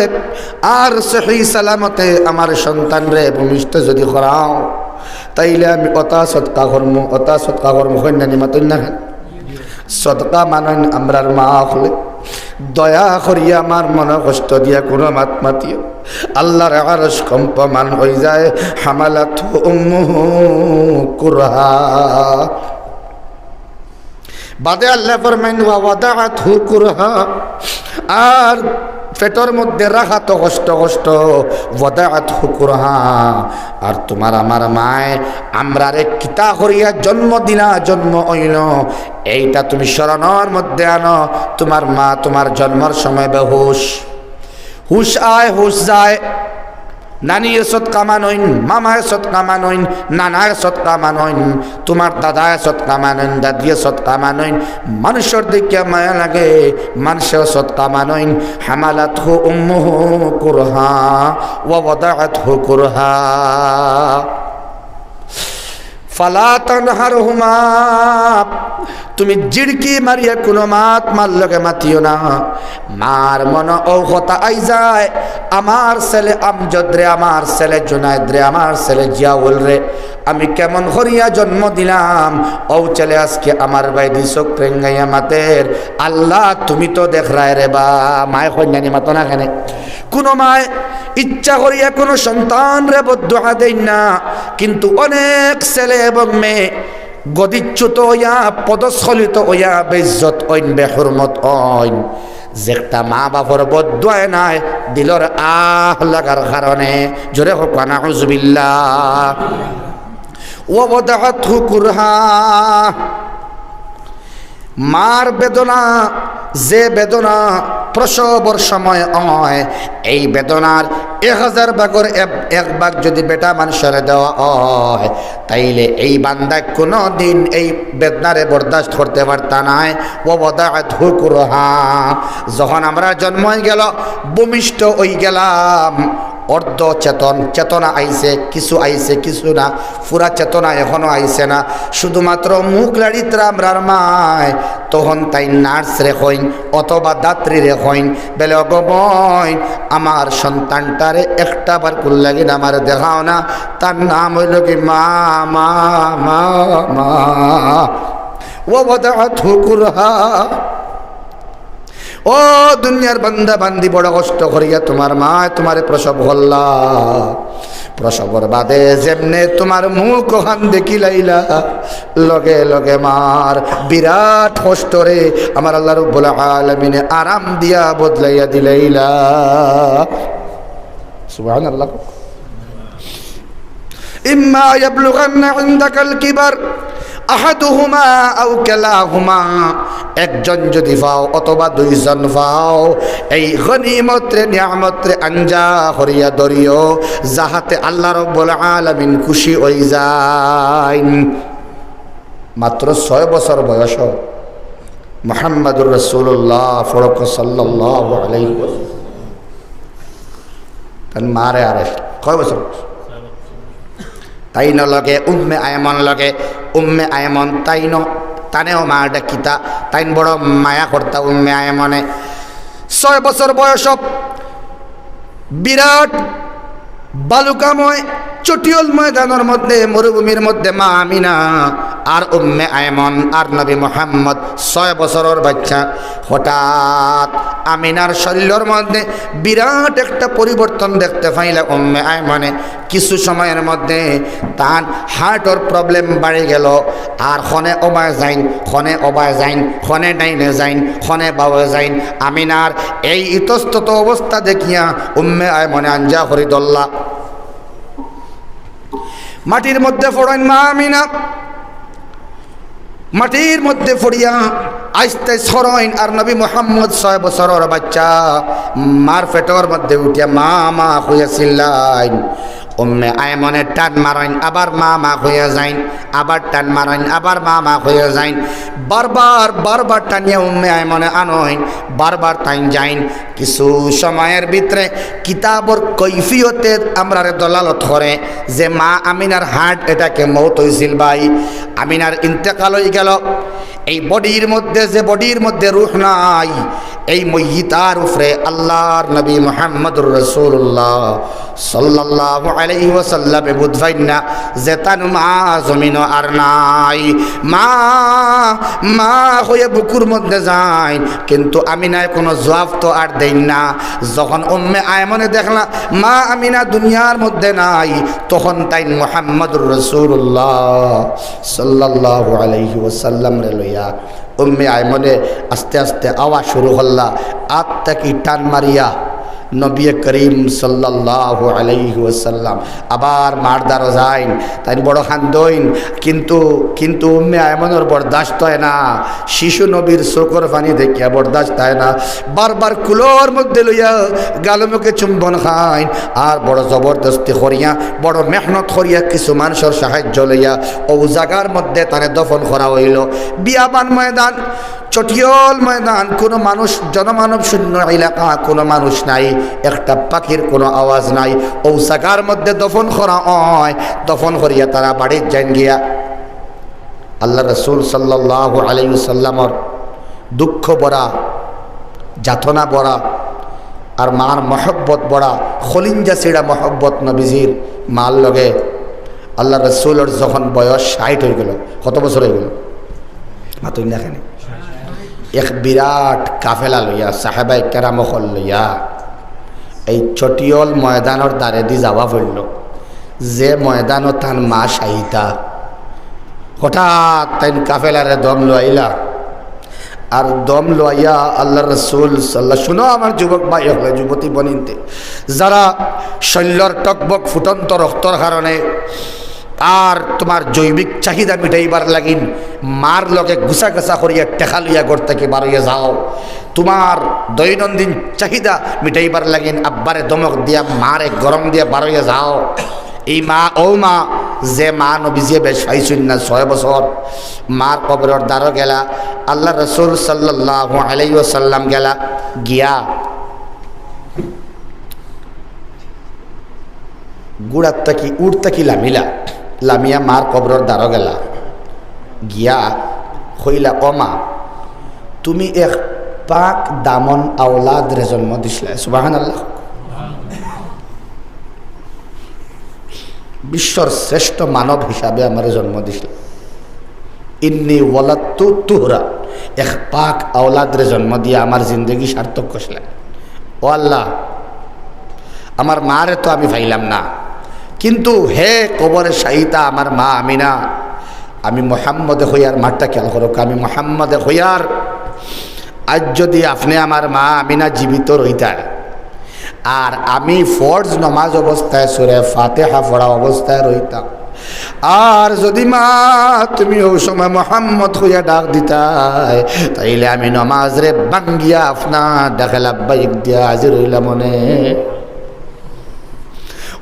S1: আর সহি সালামতে আমার সন্তান রে ভূমিষ্ঠ যদি করাও তাইলে আমি অতা সদকা কর্ম হইনা নিমাতই না সদকা মানইন আমরার মা হলে দয়া করিয়া আমার মনে কষ্ট দিয়া কোনো মাত মাতিও। আল্লাহর আরশ কম্পমান হয়ে যায়। হামালাতহু উম্মুহু কুরহা, বাদে আল্লাহ ফরমাইন ওয়া ওয়াদাআতহু কুরহা, আর পেটের মধ্যে রাখা তো কষ্ট ওয়াদাআতহু কুরহা। আর তোমার আমার মায় আমরারে কিতা করিয়া জন্ম দিলা, জন্ম হইল এইটা তুমি স্মরণের মধ্যে আনো। তোমার মা তোমার জন্মের সময় বেহুশ, হুশ আয় হুশ যায়। নানি সদকা মানইন, মামায় সদকা মানইন, নানায় সদকা মানইন, তোমার দাদায় সদকা মানইন, দাদিয়ে সদকা মানইন। মানুষের দিকে মায়া লাগে, মানুষের সদকা মানইন। হামালাতহু উম্মুহু কুরহা ওয়া ওয়াদাআতহু কুরহা ফালা তানহারহুমা, তুমি জিড়কি মারিয়া কোনো মাত মার লগে মাতিও না। মার মন ও কথা আই যায়, আমার ছেলে আমজদ রে, আমার ছেলে জুনায়েদ রে, আমার ছেলে জিয়াউল রে আমি কেমন করিয়া জন্ম দিলাম। ও ছেলে আজকে আমার বাইদি চোখ রেঙ্গাইয়া মাতের, আল্লাহ তুমি তো দেখ রায় রে বা। মায় কন্যানি মাতো না কেন? কোনো মায় ইচ্ছা করিয়া কোনো সন্তান রে বদদুয়া দেই না, কিন্তু অনেক ছেলে এবং মেয়ে গদিচ্যুত হইয়া, পদস্খলিত হইয়া, বেইজ্জত হইন, বেহুরমত হইন, যেটা মা বাপর বদদুয়ায় নাই দিলর আহ লাগার কারণে। জোরে হোক নাউজুবিল্লাহ। ওয়া ওয়াদাআতহু কুরহা, মার বেদনা, যে বেদনা প্রসবর সময় হয়, এই বেদনার 1000 ভাগের 1 ভাগ যদি বেটা মানুষের দেওয়া হয় তাইলে এই বান্দা কোনো দিন এই বেদনারে বরদাস্ত করতে পারতা নাই। ও ওয়াদাআতহু কুরহা, যখন আমরা জন্ম হয়ে গেল, ভূমিষ্ঠ হয়ে গেলাম, অর্ধ চেতন, চেতনা আইছে, কিছু আইছে কিছু না, পুরা চেতনা এখনো আইছে না, শুধুমাত্র মুখ লাড়িত্রা আমরার মায়। তখন তাই নার্স রেখইন অথবা দাত্রী রেখইন, বেলে অগবইন আমার সন্তানটারে একটা বার কুল লাগিন আমার দেখাও না। তার নাম হইল কি মা মা মা মা। ওয়া ওয়াদাআতহু কুরহা, ও দুনিয়ার বান্দা বান্দি বড় কষ্ট করিয়া তোমার মা তোমারে প্রসব হল্লা। প্রসবর বাদে যেমনে তোমার মুখ ওখান দেখি লাইলা, লগে লগে মার বিরাট কষ্ট রে আমার আল্লাহ রাব্বুল আলামিনে আরাম দিয়া বদলাইয়া দিলাইলা। সুবহানাল্লাহ। ইম্মা ইয়াবলুগান্না ইনদাকাল কিবার আহাদুহুমা আও কালাহুমা, একজন যদি পাও অথবা দুইজন পাও, এই গনিমতরে নিয়ামতরে আঞ্জা করিয়া ধরিও, যাহাতে আল্লাহ রাব্বুল আলামিন খুশি হয়ে যায়। মাত্র 6 বছর বয়স মুহাম্মদুর রাসূলুল্লাহ ফরক সাল্লাল্লাহু আলাইহি ওয়াসাল্লাম তান মারে আরে কয় বছর? তাই ন লগে উম্মে আয়মন লগে, উম্মে আয়মন তাই ন তানেও মা ডাকিতা, তাইন বড় মায়া করতা উম্মে আয়মনে। 6 বছর বয়স, বিরাট বালুকাময় চটিয়ল ময়দানের মধ্যে, মরুভূমির মধ্যে মা আমিনা আর উম্মে আয়মন আর নবী মুহাম্মদ 6 বছরের বাচ্চা। হঠাৎ আমিনার শরীরের মধ্যে বিরাট একটা পরিবর্তন দেখতে পাইলে উম্মে আয়মনে। কিছু সময়ের মধ্যে তার হার্টর প্রবলেম বাড়ে গেল, আর খনে অবায় যাইন, খনে অবায় যাইন, খনে ডাইনে যাইন, খনে বাওয়ে যাইন। আমিনার এই ইতস্তত অবস্থা দেখিয়া উম্মে আয়মনে আঞ্জা হরিদল্লা মাটির মধ্যে ফোড়েন। মা আমিনা মাটির মধ্যে ফড়িয়া আস্তে সরইন, আর নবী মুহাম্মদ 6 বছরের বাচ্চা মার পেটের মধ্যে উঠিয়া মা মা হইয়া চিল্লাইন। উম্মে আয়মনে টান মারাইন, আবার মা মা হইয়া যাইন, আবার টান মারাইন, আবার মা মা হইয়া যাইন। বারবার টানিয়া উম্মে আয়মনে আনইন, বারবার টাইন যাইন। কিছু সময়ের ভিতরে কিতাবর কৈফিয়তে আমরা দলালত করে যে মা আমিনার হার্ট এটাকে মৌত হয়েছিল ভাই, আমিনার ইন্তেকাল হয়ে গেল। এই বডির মধ্যে, যে বডির মধ্যে রূহ নাই, এই ময়িতার উপরে আল্লাহর নবী মুহাম্মদুর রাসূলুল্লাহ সাল্লাল্লাহু আলাইহি ওয়াসাল্লাম বুঝাইন না যে তার মা জমিন আর নাই। মা মা হয়ে বুকুর মধ্যে যায়, কিন্তু আমিনায় কোনো জবাব তো আর দেন না। যখন উম্মে আয়মনে দেখলা মা আমিনা দুনিয়ার মধ্যে নাই, তখন তাই মুহাম্মদুর রাসূলুল্লাহ সাল্লাল্লাহু আলাইহি ওয়াসাল্লাম রে লইয়া উম্মে আয়মনে আস্তে আস্তে আওয়াজ শুরু হল্লা, আত্মা কি টান মারিয়া নবী করিম সাল্লাল্লাহু আলাইহি ওয়াসাল্লাম আবার মারদার যাইন, তাই বড় খান্দইন। কিন্তু উম্মে আয়মনের বরদাস্ত হয় না, শিশু নবীর চোখের পানি দেখিয়া বরদাস্ত হয় না। বারবার কুলোর মধ্যে লইয়া গালমুখে চুম্বন খাইন, আর বড় জবরদস্তি করিয়া, বড় মেহনত করিয়া কিছু মানুষের সাহায্য লইয়া ও জায়গার মধ্যে তারে দফন করা হইল। বিয়াবান ময়দান, চটিয়ল ময়দান, কোনো মানুষ, জনমানব শূন্য এলাকা, কোনো মানুষ নাই, একটা পাখির কোনো আওয়াজ নাই। ও জায়গার মধ্যে দফন করা হয়। দফন করিয়া তারা বাড়ির যান গিয়া আল্লাহ রাসূল সাল্লাল্লাহু আলাইহি ওয়াসাল্লামর দুঃখ বড়া, যাতনা বড়া, আর মার মহব্বত বড়া, খলিঞ্জা ছিড়া মহব্বত নবীজির মার লগে। আল্লাহ রাসূলের যখন বয়স 60 হয়ে গেল, কত বছর হয়ে গেল মাতুই না এখানে, এক বিরাট কাফেলা লইয়া সাহাবায়ে কেরামকল লইয়া এই চটিয়ল ময়দানের দ্বারে দি যাওয়া পড়ল। যে ময়দানও তার মা সাহিতা, হঠাৎ তাই কাফেলারে দম লইলা, আর দম লইয়া আল্লাহ রাসূল সাল্লাল্লাহু, শুনো আমার যুবক ভাই হলে, যুবতী বনিতে, যারা শৈল্যর টকবক ফুটন্ত রক্তর কারণে আর তোমার জৈবিক চাহিদা মিটাইবার লাগিন মার লগে গুছা গুছা করিয়া টেকা লইয়া ঘর থেকে বাড়িয়ে যাও, তোমার দৈনন্দিন চাহিদা মিটাইবার লাগিন আব্বারে দমক দিয়া মারে গরম দিয়া বাড়িয়ে যাও। এই মা, ও মা, যে মা নবীজিয়ে বেশ পাইছেন না 6 বছর, মার কবরের দ্বারও গেলা। আল্লাহ রাসূল সাল্লাল্লাহু আলাইহি ওয়াসাল্লাম গেলা, গিয়া গুড়ার তাকি উড় তাকি লামিয়া মার কবরের দ্বারও গেলা। গিয়া হইলা, ও মা, তুমি এক পাক দামন আওলাদরে জন্ম দিছিলা। সুবহানাল্লাহ। বিশ্বর শ্রেষ্ঠ মানব হিসাবে আমার জন্ম দিছিল। ইন্নি ওয়ালাদতু তুহরা, এক পাক আওলাদরে জন্ম দিয়ে আমার জিন্দগি সার্থক করছিলেন। ও আল্লাহ, আমার মারে তো আমি পাইলাম না, কিন্তু হে কবরের শাহিতা আমার মা আমিনা, আমি মুহাম্মদে হইয়ার, মাঠটা খেয়াল করো, আমি মুহাম্মদে হইয়ার আজ যদি আপনি আমার মা আমিনা জীবিত রইতার, আর আমি ফরজ নমাজ অবস্থায় সূরা ফাতিহা পড়া অবস্থায় রইতাম, আর যদি মা তুমি ওই সময় মুহাম্মদ হইয়া ডাক দিতাই, তাইলে আমি নমাজ রে বাঙ্গিয়া আপনার ডাকে লাব্বাইক দিয়া হাজির হইলাম। মনে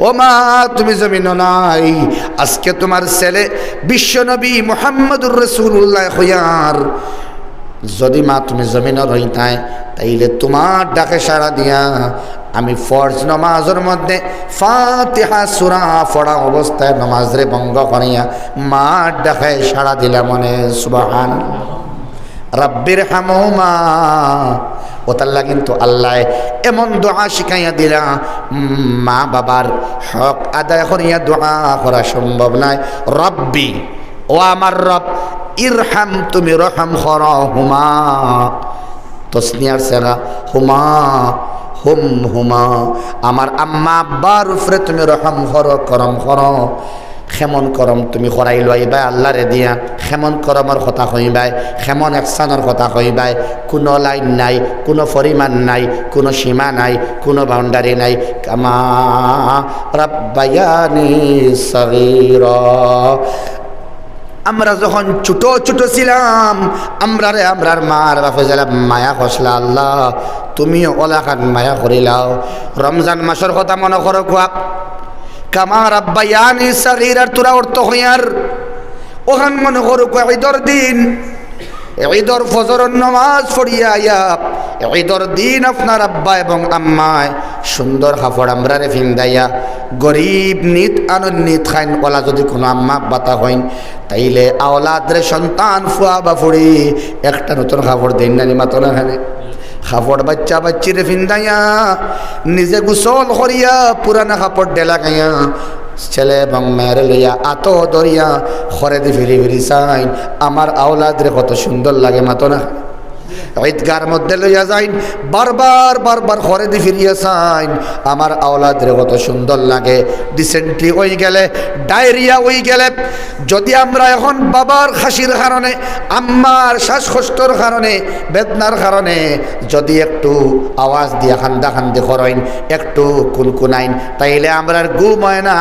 S1: ও মা, তুমি জমিন নাই, আজকে তোমার ছেলে বিশ্বনবী মুহাম্মদুর রাসূলুল্লাহ হইয়ার, যদি মা তুমি জমিন রইতাই, তাইলে তোমার ডাকে সাড়া দিয়া আমি ফরজ নমাজের মধ্যে ফাতিহা সূরা পড়া অবস্থায় নমাজ রে ভঙ্গ করিয়া মার ডাকে সাড়া দিলাম। মনে সুবহানাল্লাহ। রাব্বির হামহুমা ওতাল্লা কিন্তু আল্লাহ এমন দোয়া শিখাইয়া দিলা মা বাবার হক আদায় করিয়া দোয়া করা সম্ভব নয়। রব্বি, ও আমার রব, ইরহাম, তুমি রহম করো হুমা, তসনিয়ার সেরা হুমা, হুম হুমা, আমার আম্মা আব্বার উপরে তুমি রহম করো, করম করো। খেমন করম তুমি করাই লইবাই আল্লাহরে দিয়া, খেমন করমর কথা কইবাই, খেমন একসানোর কথা কইবাই। কোনো লাইন নাই, কোনো পরিমাণ নাই, কোনো সীমা নাই, কোনো বাউন্ডারি নাই। কামা রাব্বায়ানি সগীরা, আমরা যখন ছোট ছোট ছিলাম আমরার মার বাপে যারা মায়া খসলা, আল্লাহ তুমিও ওলাখান মায়া করিলাও। রমজান মাসের কথা মনে করো কোয়া, কামা রাব্বায়ানি সগীরার তোরা অর্থ হইয়ার ওখান মনে করো কোয়া ঈদর দিন, ঈদর ফজরের নামাজ পড়িয়া আয়া ঈদর দিন আপনার আব্বা এবং আম্মায় সুন্দর কাপড় আমরারে ফিন্দাইয়া গরিব নিত আনন্দিত খাইন ওলা যদি কোনো আম্মা বাতা হইন, তাইলে আওলাদরে সন্তান ফুয়া বা ফুড়ি একটা নতুন কাপড় দিন নানি মাতো না খানে কাপড় বাচ্চা বাচ্চিরে ফিন্দাইয়া নিজে গোসল করিয়া পুরানা কাপড় ডেলা খাইয়া ছেলে এবং মেয়ের লইয়া আতো দরিয়া ঘরে দি ফিরি ফিরি চাইন আমার আওলাদরে কত সুন্দর লাগে মাতো না। ঈদগার মধ্যে লইয়া যাইন বারবার বারবার ঘরে দি ফিরিয়া চাইন আমার আওলাদরে কত সুন্দর লাগে। ডিসেন্ট্রি ওই গেলে, ডায়রিয়া ওই গেলে, যদি আমরা এখন বাবার খাসির কারণে, আম্মার শ্বাসকষ্টর কারণে, বেদনার কারণে যদি একটু আওয়াজ দিয়া খান্দা খান্দি করেন, একটু কুনকুনাইন, তাইলে আমরার ঘুম হয় না,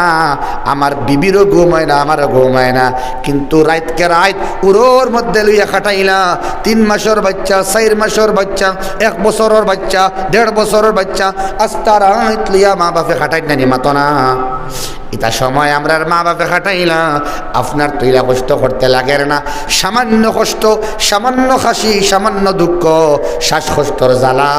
S1: আমার বিবিরও ঘুম হয় না, আমারও ঘুম হয় না। কিন্তু রাতকে রাত উড়োর মধ্যে লইয়া খাটাইলা 3 মাসের বাচ্চা, 4 মাসের বাচ্চা, 1 বছরের বাচ্চা, 1.5 বছরের বাচ্চা, আস্তা রাত লইয়া মা বাপে খাটাই না নিমাত না। এটা সময় আমরার মা বাপে খাটাইলা আপনার তৈরা কষ্ট করতে লাগে না। সামান্য কষ্ট, সামান্য খাসি, সামান্য দুঃখ, শ্বাসকষ্টর জ্বালা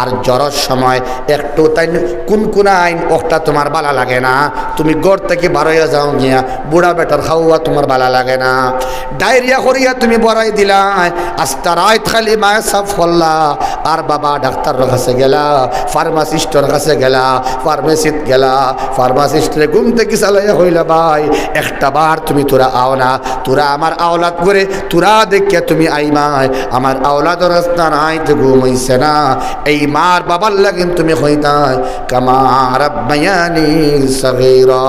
S1: আর জ্বরের সময় একটু তাই কুনকুনাইন ওটা তোমার বালা লাগে না। তুমি গড় থেকে বার হইয়া যাও গিয়া বুড়া বেটার খাওয়া তোমার বালা লাগে না। ডায়রিয়া করিয়া তুমি বড়াই দিলা, আস্তা রাত খালি মায়ের সাফ করলা, আর বাবা ডাক্তারের কাছে গেলা, ফার্মাসিস্টের কাছে গেলা, ফার্মেসিত গেলা, ফার্মাসিস্টের ঘুম থেকে চালাইয়া হইলা ভাই একটা বার তুমি তোরা আও না, তোরা আমার আওলাদ করে তোরা দেখিয়া তুমি আইমাই আমার আওলাদর রাস্তা নাই তো ঘুম হইছে না। এই মার বাবার লাগিন তুমি হইতাই কামা রাব্বায়ানি সগীরা।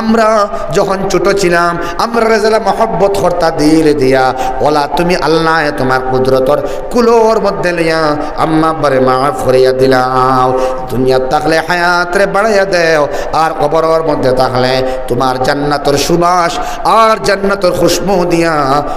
S1: আমরা যখন ছোট ছিলাম আমরা যারা মহব্বত করতা দিলে দিয়া ওলা তুমি আল্লাহ তোমার কুদরতর কুলোর মধ্যে লইয়া আম্মা বারে মাফ করিয়া দিলাও। দুনিয়া থাকলে হায়াতরে বাড়াইয়া দেও, আর কবরের মধ্যে থাকলে তোমার জান্নাতের সুবাস আর জান্নাতের খুশবু দিয়া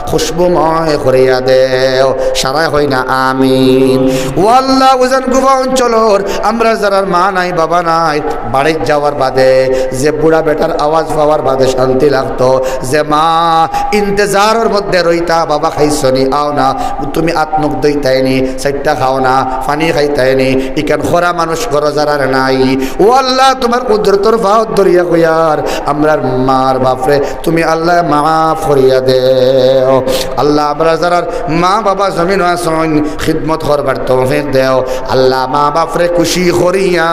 S1: খুশবুময় করিয়া দেও। সারাই হই না আমিন। ও আল্লাহ ওজন গুবা অঞ্চলর আমরা যারা মা নাই বাবা নাই, বাড়ির যাওয়ার বাদে যে বুড়া বেটার আওয়াজ পাওয়ার বাদে শান্তি লাগতো, যে মা ইন্তজারের মধ্যে রইতা বাবা খাইছনি আও না, তুমি আত্মক দইতাইনি, চারটা খাও না, পানি খাইতাইনি, ইকান খরা মানুষ ঘর যারা নাই। ও আল্লাহ তোমার কুদরতর ভাও ধরিয়া কইয়ার আমরার মার বাপরে তুমি আল্লাহ মাফ করিয়া দেও। আল্লাহ আমরা যারা মা বাবা জমিন আসন খিদমত করবার তৌফিক দেও। আল্লাহ মা বাপরে খুশি করিয়া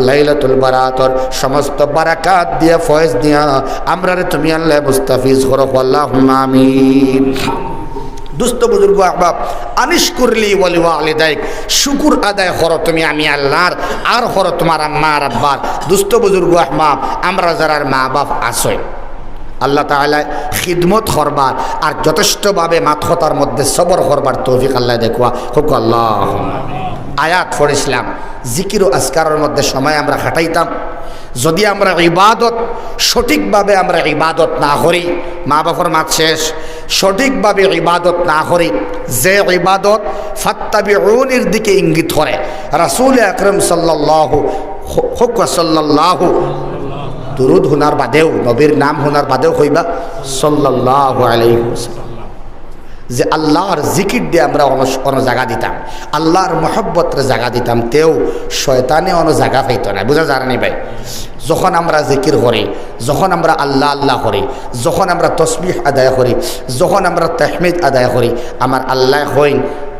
S1: লাইলাতুল বারাতর সমস্ত বারাকাত দিয়া ফয়েজ দিয়া আমরারে তুমি আল্লাহ মুস্তাফিজ করো। আল্লাহুম্মা আমিন। দুস্থ বুজুর্গ আহবাব আনিস করলি ওয়ালি ওয়ালিদাইক, শুকুর আদায় করো তুমি আমি আল্লাহর, আর করো তোমার আম্মা আর আব্বার। দুস্থ বুজুর্গ আহবাব আমরা যারা মা বাপ আসয় আল্লাহ তাআলা খিদমত করবার আর যথেষ্টভাবে মাথতার মধ্যে সবর করবার তৌফিক আল্লাহ দেখুয়া হোক। আল্লাহ আয়াত পড়েছিলাম জিকির ও আজকারের মধ্যে সময় আমরা খাটাইতাম। যদি আমরা ইবাদত সঠিকভাবে আমরা ইবাদত না করি, মা বাবার মাত শেষ, সঠিকভাবে ইবাদত না করি, যে ইবাদত ফাত্তাবিউনির দিকে ইঙ্গিত করে, রাসূল আকরাম সাল্লাল্লাহু দুরুদ হুনার বাদেও নবীর নাম হুনার বাদেও কইবা সাল্লাল্লাহু আলাইহি ওয়াসাল্লাম, যে আল্লাহর জিকির দিয়ে আমরা অন্য জায়গা দিতাম, আল্লাহর মহব্বতের জায়গা দিতাম, তেও শয়তানে অন্য জায়গা পাইত না। বুঝা জানি ভাই, যখন আমরা জিকির করি, যখন আমরা আল্লাহ আল্লাহ করি, যখন আমরা তসবিহ আদায় করি, যখন আমরা তাহমিদ আদায় করি, আমার আল্লাহ হইন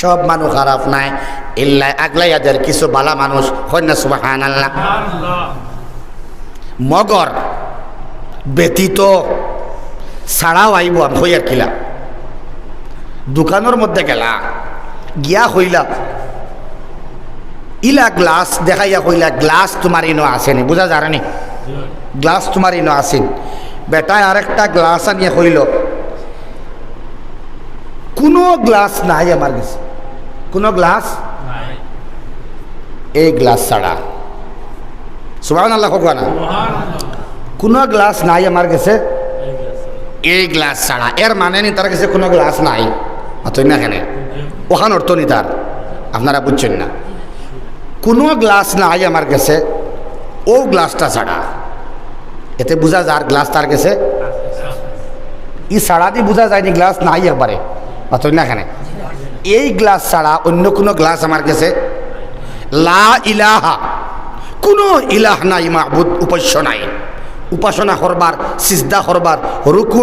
S1: সব মানুষ খারাপ নাই, ইল্লা আগলাইয়াদের কিছু বালা মানুষ, কন্যা সুবহানাল্লাহ। মগর ব্যতীত ছাড়াও আইব আমি হইয়ার কিলা দোকানের মধ্যে গেলা গিয়া হইলা ইলা গ্লাস দেখাইয়া হইলা গ্লাস তোমার ইনো আসেনি, বুঝা জানি গ্লাস তোমার ইনো আসেন। বেটায় আরেকটা গ্লাস আনিয়ে হইল, কোনো গ্লাস নাই আমার কাছে, কোনো গ্লাস এই গ্লাস ছাড়া। সুবহানাল্লাহ হোক না, কোনো গ্লাস নাই আমার কাছে এই গ্লাস ছাড়া। এর মানে নি তার কাছে কোনো গ্লাস নাই, অতই না কেন ওখান অর্থ নি তার, আপনারা বুঝছেন না। কোনো গ্লাস নাই আমার কাছে ও গ্লাসটা ছাড়া, এতে বোঝা যার গ্লাস তার কাছে ই ছাড়া দিয়ে বোঝা যায়নি গ্লাস নাই একবারে, অতই না কেন এই গ্লাস ছাড়া অন্য কোনো গ্লাস আমার কাছে। লা ইলাহা, কোনো ইলাহ নাই, মাহবুদ উপাস্য নাই, উপাসনা করবার, সিজদা করবার, রুকু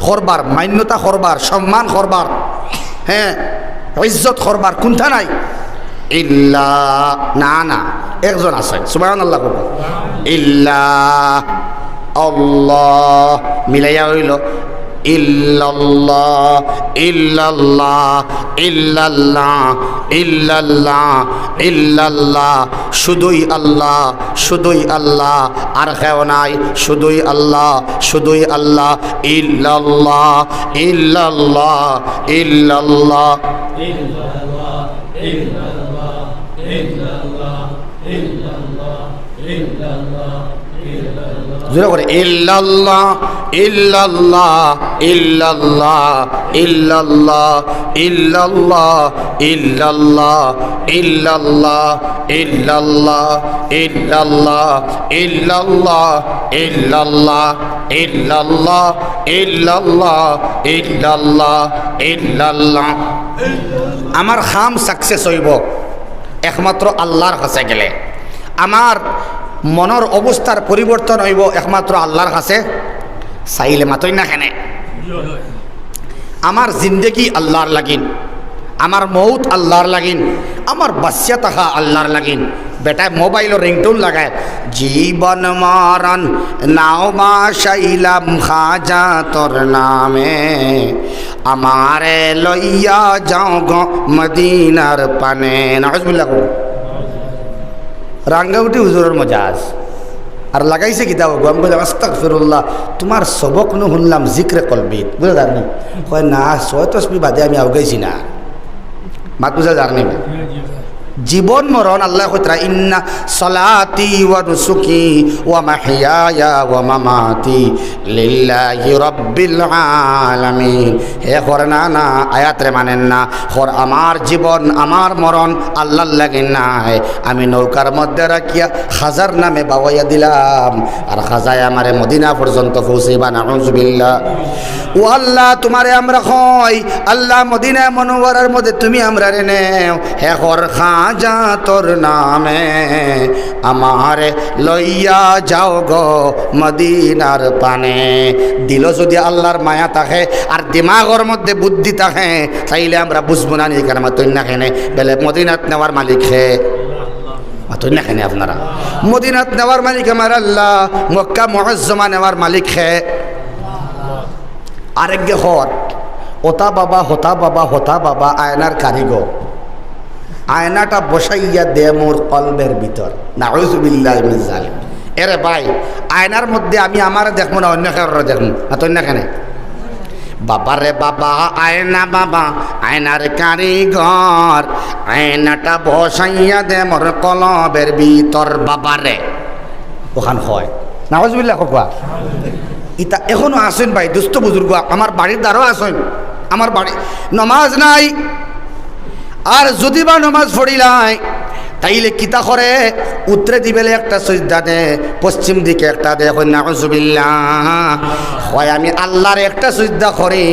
S1: করবার, মান্যতা করবার, সম্মান করবার, হ্যাঁ ইজ্জত করবার কোনটা নাই। ইল্লা না না একজন আছে, সুবহানাল্লাহ। ইল্লা আল্লাহ মিলাইয়া হইল ইল্লাল্লাহ ইল্লাল্লাহ ইল্লাল্লাহ ইল্লাল্লাহ ইল্লাল্লাহ, শুধুই আল্লাহ, শুধুই আল্লাহ, আর কেউ নাই, শুধুই আল্লাহ, শুধুই আল্লাহ। ইল্লাল্লাহ ইল্লাল্লাহ ইল্লাল্লাহ জোরে করে ইল্লাল্লাহ ইল্লাল্লাহ ইল্লাল্লাহ ইল্লাল্লাহ ইল্লাল্লাহ ইল্লাল্লাহ ইল্লাল্লাহ ইল্লাল্লাহ ইল্লাল্লাহ ইল্লাল্লাহ ইল্লাল্লাহ ইল্লাল্লাহ ইল্লাল্লাহ ইল্লাল্লাহ ইল্লাল্লাহ। আমার খাম সাকসেস হইব একমাত্র আল্লাহর কাছে গেলে, আমার মনের অবস্থার পরিবর্তন হইব একমাত্র আল্লাহর কাছে চাইলে, মাতই না কেনে। আমার জিন্দেগি আল্লাহর লাগিন, আমার মৌত আল্লাহর লাগিন, আমার বাচ্চা থাকা আল্লাহর লাগিন। বেটায় মোবাইলের রিংটোন লাগায়, জীবন মরণ নাও বাসাইলাম খাজা তোর নামে, আমারে লইয়া যাও গো মদিনার পানে। নাউজুবিল্লাহ। রাঙ্গাউটি হুজুরের মজাজ আর লাগাইছে কিতাব, আমি বললাম আস্তাগফিরুল্লাহ, তোমার সবক নু শুনলাম জিক্রে কলবিত, বুঝা জানি কয় না ৬ তসবি বাদে আমি আউগাইছি না, মাত বুঝা জানি। জীবন মরণ আল্লাহ কইতরা ইন্না সলাতি ওয়া নুসুকি ওয়া মাহইয়ায়া ওয়া মামাতি লিল্লাহি রাব্বিল আলামিন। হে করনা না আয়াত রে মানেন না, হর আমার জীবন আমার মরণ আল্লাহর লাগি নাই, আমি নৌকার মধ্যে রাখিয়া খাজার নামে বাওয়াইয়া দিলাম, আর খাজায় আমারে মদিনা পর্যন্ত পৌঁছাইবা। নাউজুবিল্লাহ। ও আল্লাহ তোমারে আমরা কই, আল্লাহ মদিনা মনোয়ারার মধ্যে তুমি আমরা রে নেও, হে হর খাজা তোর নামে আমারে লইয়া যাও গো মদিনার পানে। দিল যদি আল্লাহর মায়া থাকে আর দিমাগর মধ্যে বুদ্ধি থাকে তাইলে আমরা বুঝবো না নিয়ে কেন মাতই না খেনে বেলে মদিনাত নেওয়ার মালিক হে, মাতই না খেনে আপনারা। মদিনাত নেওয়ার মালিক আমার আল্লাহ, মক্কা মুআজ্জমা নেওয়ার মালিক হে আরেক গে হর ওতা বাবা হতা বাবা হতা বাবা আয়নার কারিগর, আয়নাটা বসাইয়া দে মোর কলবের ভিতর। নাউজুবিল্লাহ মিন জালিক। এরে ভাই আয়নার মধ্যে আমি আমার দেখবো না, অন্য কারোর দেখবো না, তো না কেন বাবা রে বাবা আয়না বাবা আয়নার কারিগর, আয়নাটা বসাইয়া দে মোর কলবের ভিতর বাবা রে। ওখান হয় নাউজুবিল্লাহ কোয়া ইতা এখনো আসেন ভাই দুস্থ বুজুর্গ, আমার বাড়ির দ্বারাও আসেন, আমার বাড়ি নমাজ নাই, আর যদি বা নমাজ পড়িলাই তাইলে কিতা করে উত্তরে দিবেলে একটা সজদা দে, পশ্চিম দিকে একটা দে, নাউজুবিল্লাহ হয় আমি আল্লাহর একটা সজদা করি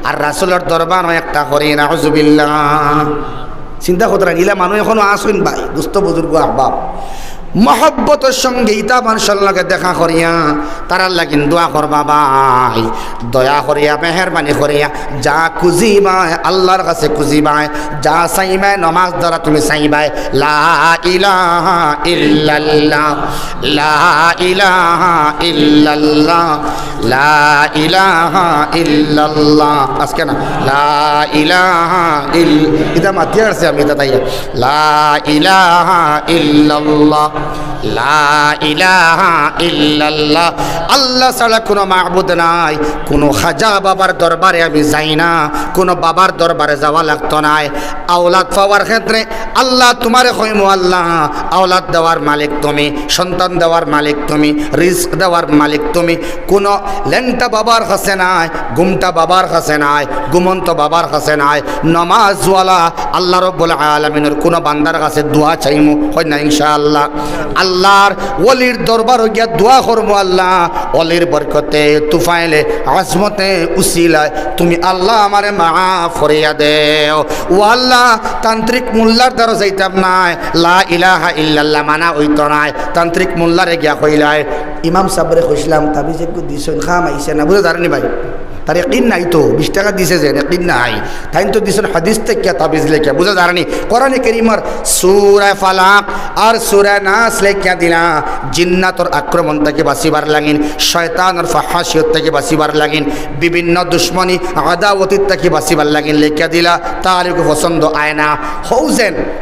S1: আর রাসূলের দরবারও একটা করি। নাউজুবিল্লাহ। চিন্তা করতে গিলা মানুষ এখনো আসেন ভাই দুস্থ বুজুর্গ আহবাব, মহব্বতের সঙ্গে ইতা মানুষের লগে দেখা করিয়া তারার লাগিন দোয়া করবা ভাই, দয়া করিয়া মেহরবানি করিয়া যা খুঁজিবাই আল্লাহর কাছে খুঁজিবাই, যা চাইবাই নমাজ দ্বারা তুমি চাইবাই লা ইলাহা ইল্লাল্লাহ, লা ইলাহা ইল্লাল্লাহ, লা ইলাহা ইল্লাল্লাহ। আজকে না লা ইলাহা ইতা মাতিয়া আছে আমি এটা তাই লা ইলাহা ইল্লাল্লাহ, লা ইলাহা ইল্লাল্লাহ। আল্লাহ ছাড়া কোনো মাবুদ নাই, কোনো খাজা বাবার দরবারে আমি যাই না, কোনো বাবার দরবারে যাওয়া লাগতো নাই। আওলাদ পাওয়ার ক্ষেত্রে আল্লাহ তোমারে কইমু আল্লাহ আওলাদ দেওয়ার মালিক তুমি, সন্তান দেওয়ার মালিক তুমি, রিজক দেওয়ার মালিক তুমি। কোনো ল্যাংটা বাবার কাছে নাই, গুমটা বাবার কাছে নাই, গুমন্ত বাবার কাছে নাই। নমাজওয়ালা আল্লাহ রাব্বুল আলামিনের কোনো বান্দার কাছে দোয়া চাইমু হয় না ইনশাআল্লাহ। আল্লাহর ওলির দরবার গিয়া দোয়া করবো আল্লাহ ওলির বরকতে তুফাইলে আজমতে উসিলায় তুমি আল্লাহ আমারে মাফ করিয়া দেও। ও আল্লাহ তান্ত্রিক মোল্লার দ্বারা যাইতাম নাই, লা ইলাহা ইল্লাল্লাহ মানা হইতো নাই। তান্ত্রিক মোল্লারে গিয়া কইলায় ইমাম সাবরে কইছিলাম তাবিজ একটু দিছেন খাম আইছে না, বুঝে জানি ভাই তার একদিন নাই তো 20 টাকা দিছে যে একদিন নাই, তাই তো দিছেন হাদিস থেকে তাবিজ লেখা, বুঝা জানি কোরআনে কারীমের সূরা ফালাক আর সূরা নাস লেখা দিলা জিন্নাতর আক্রমণ থেকে বাঁচিবার লাগিন, শয়তানের ফাহাশিয়ত থেকে বাঁচিবার লাগিন, বিভিন্ন দুশ্মনী আদাওয়াতির থেকে বাঁচিবার লাগিন লেখা দিলা। তার পছন্দ আয় না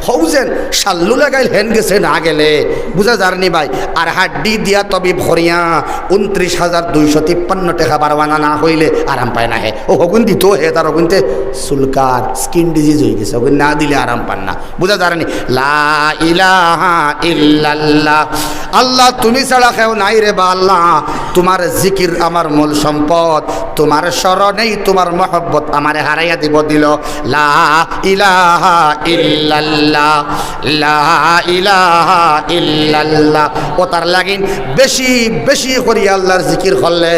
S1: হৌজেন শাল্লু লাগাইল হেন গেছে না গেলে, বুঝা জানি ভাই। আর হাড্ডি দিয়া তবিব ভরিয়া 29,253 টাকা বারবানা না হইলে আরাম পায় না। হে ও হগুন দিত হে তার হগুনতে সুলকার স্কিন ডিজিজ হয়ে গেছে, হগুন না দিলে আরাম পান না, বুঝা জানি। লা ইলাহা ইল্লাল্লাহ, আল্লাহ তুমি ছাড়া কেউ নাই রে বা আল্লাহ, তোমার জিকির আমার মূল সম্পদ, তোমার স্মরণেই তোমার মহব্বত আমারে হারাইয়া দিব দিল। লা ইলাহা ইল্লাল্লাহ, লা ইলাহা ইল্লাল্লাহ। ও তার লাগিন বেশি বেশি করি আল্লাহর জিকির করলে,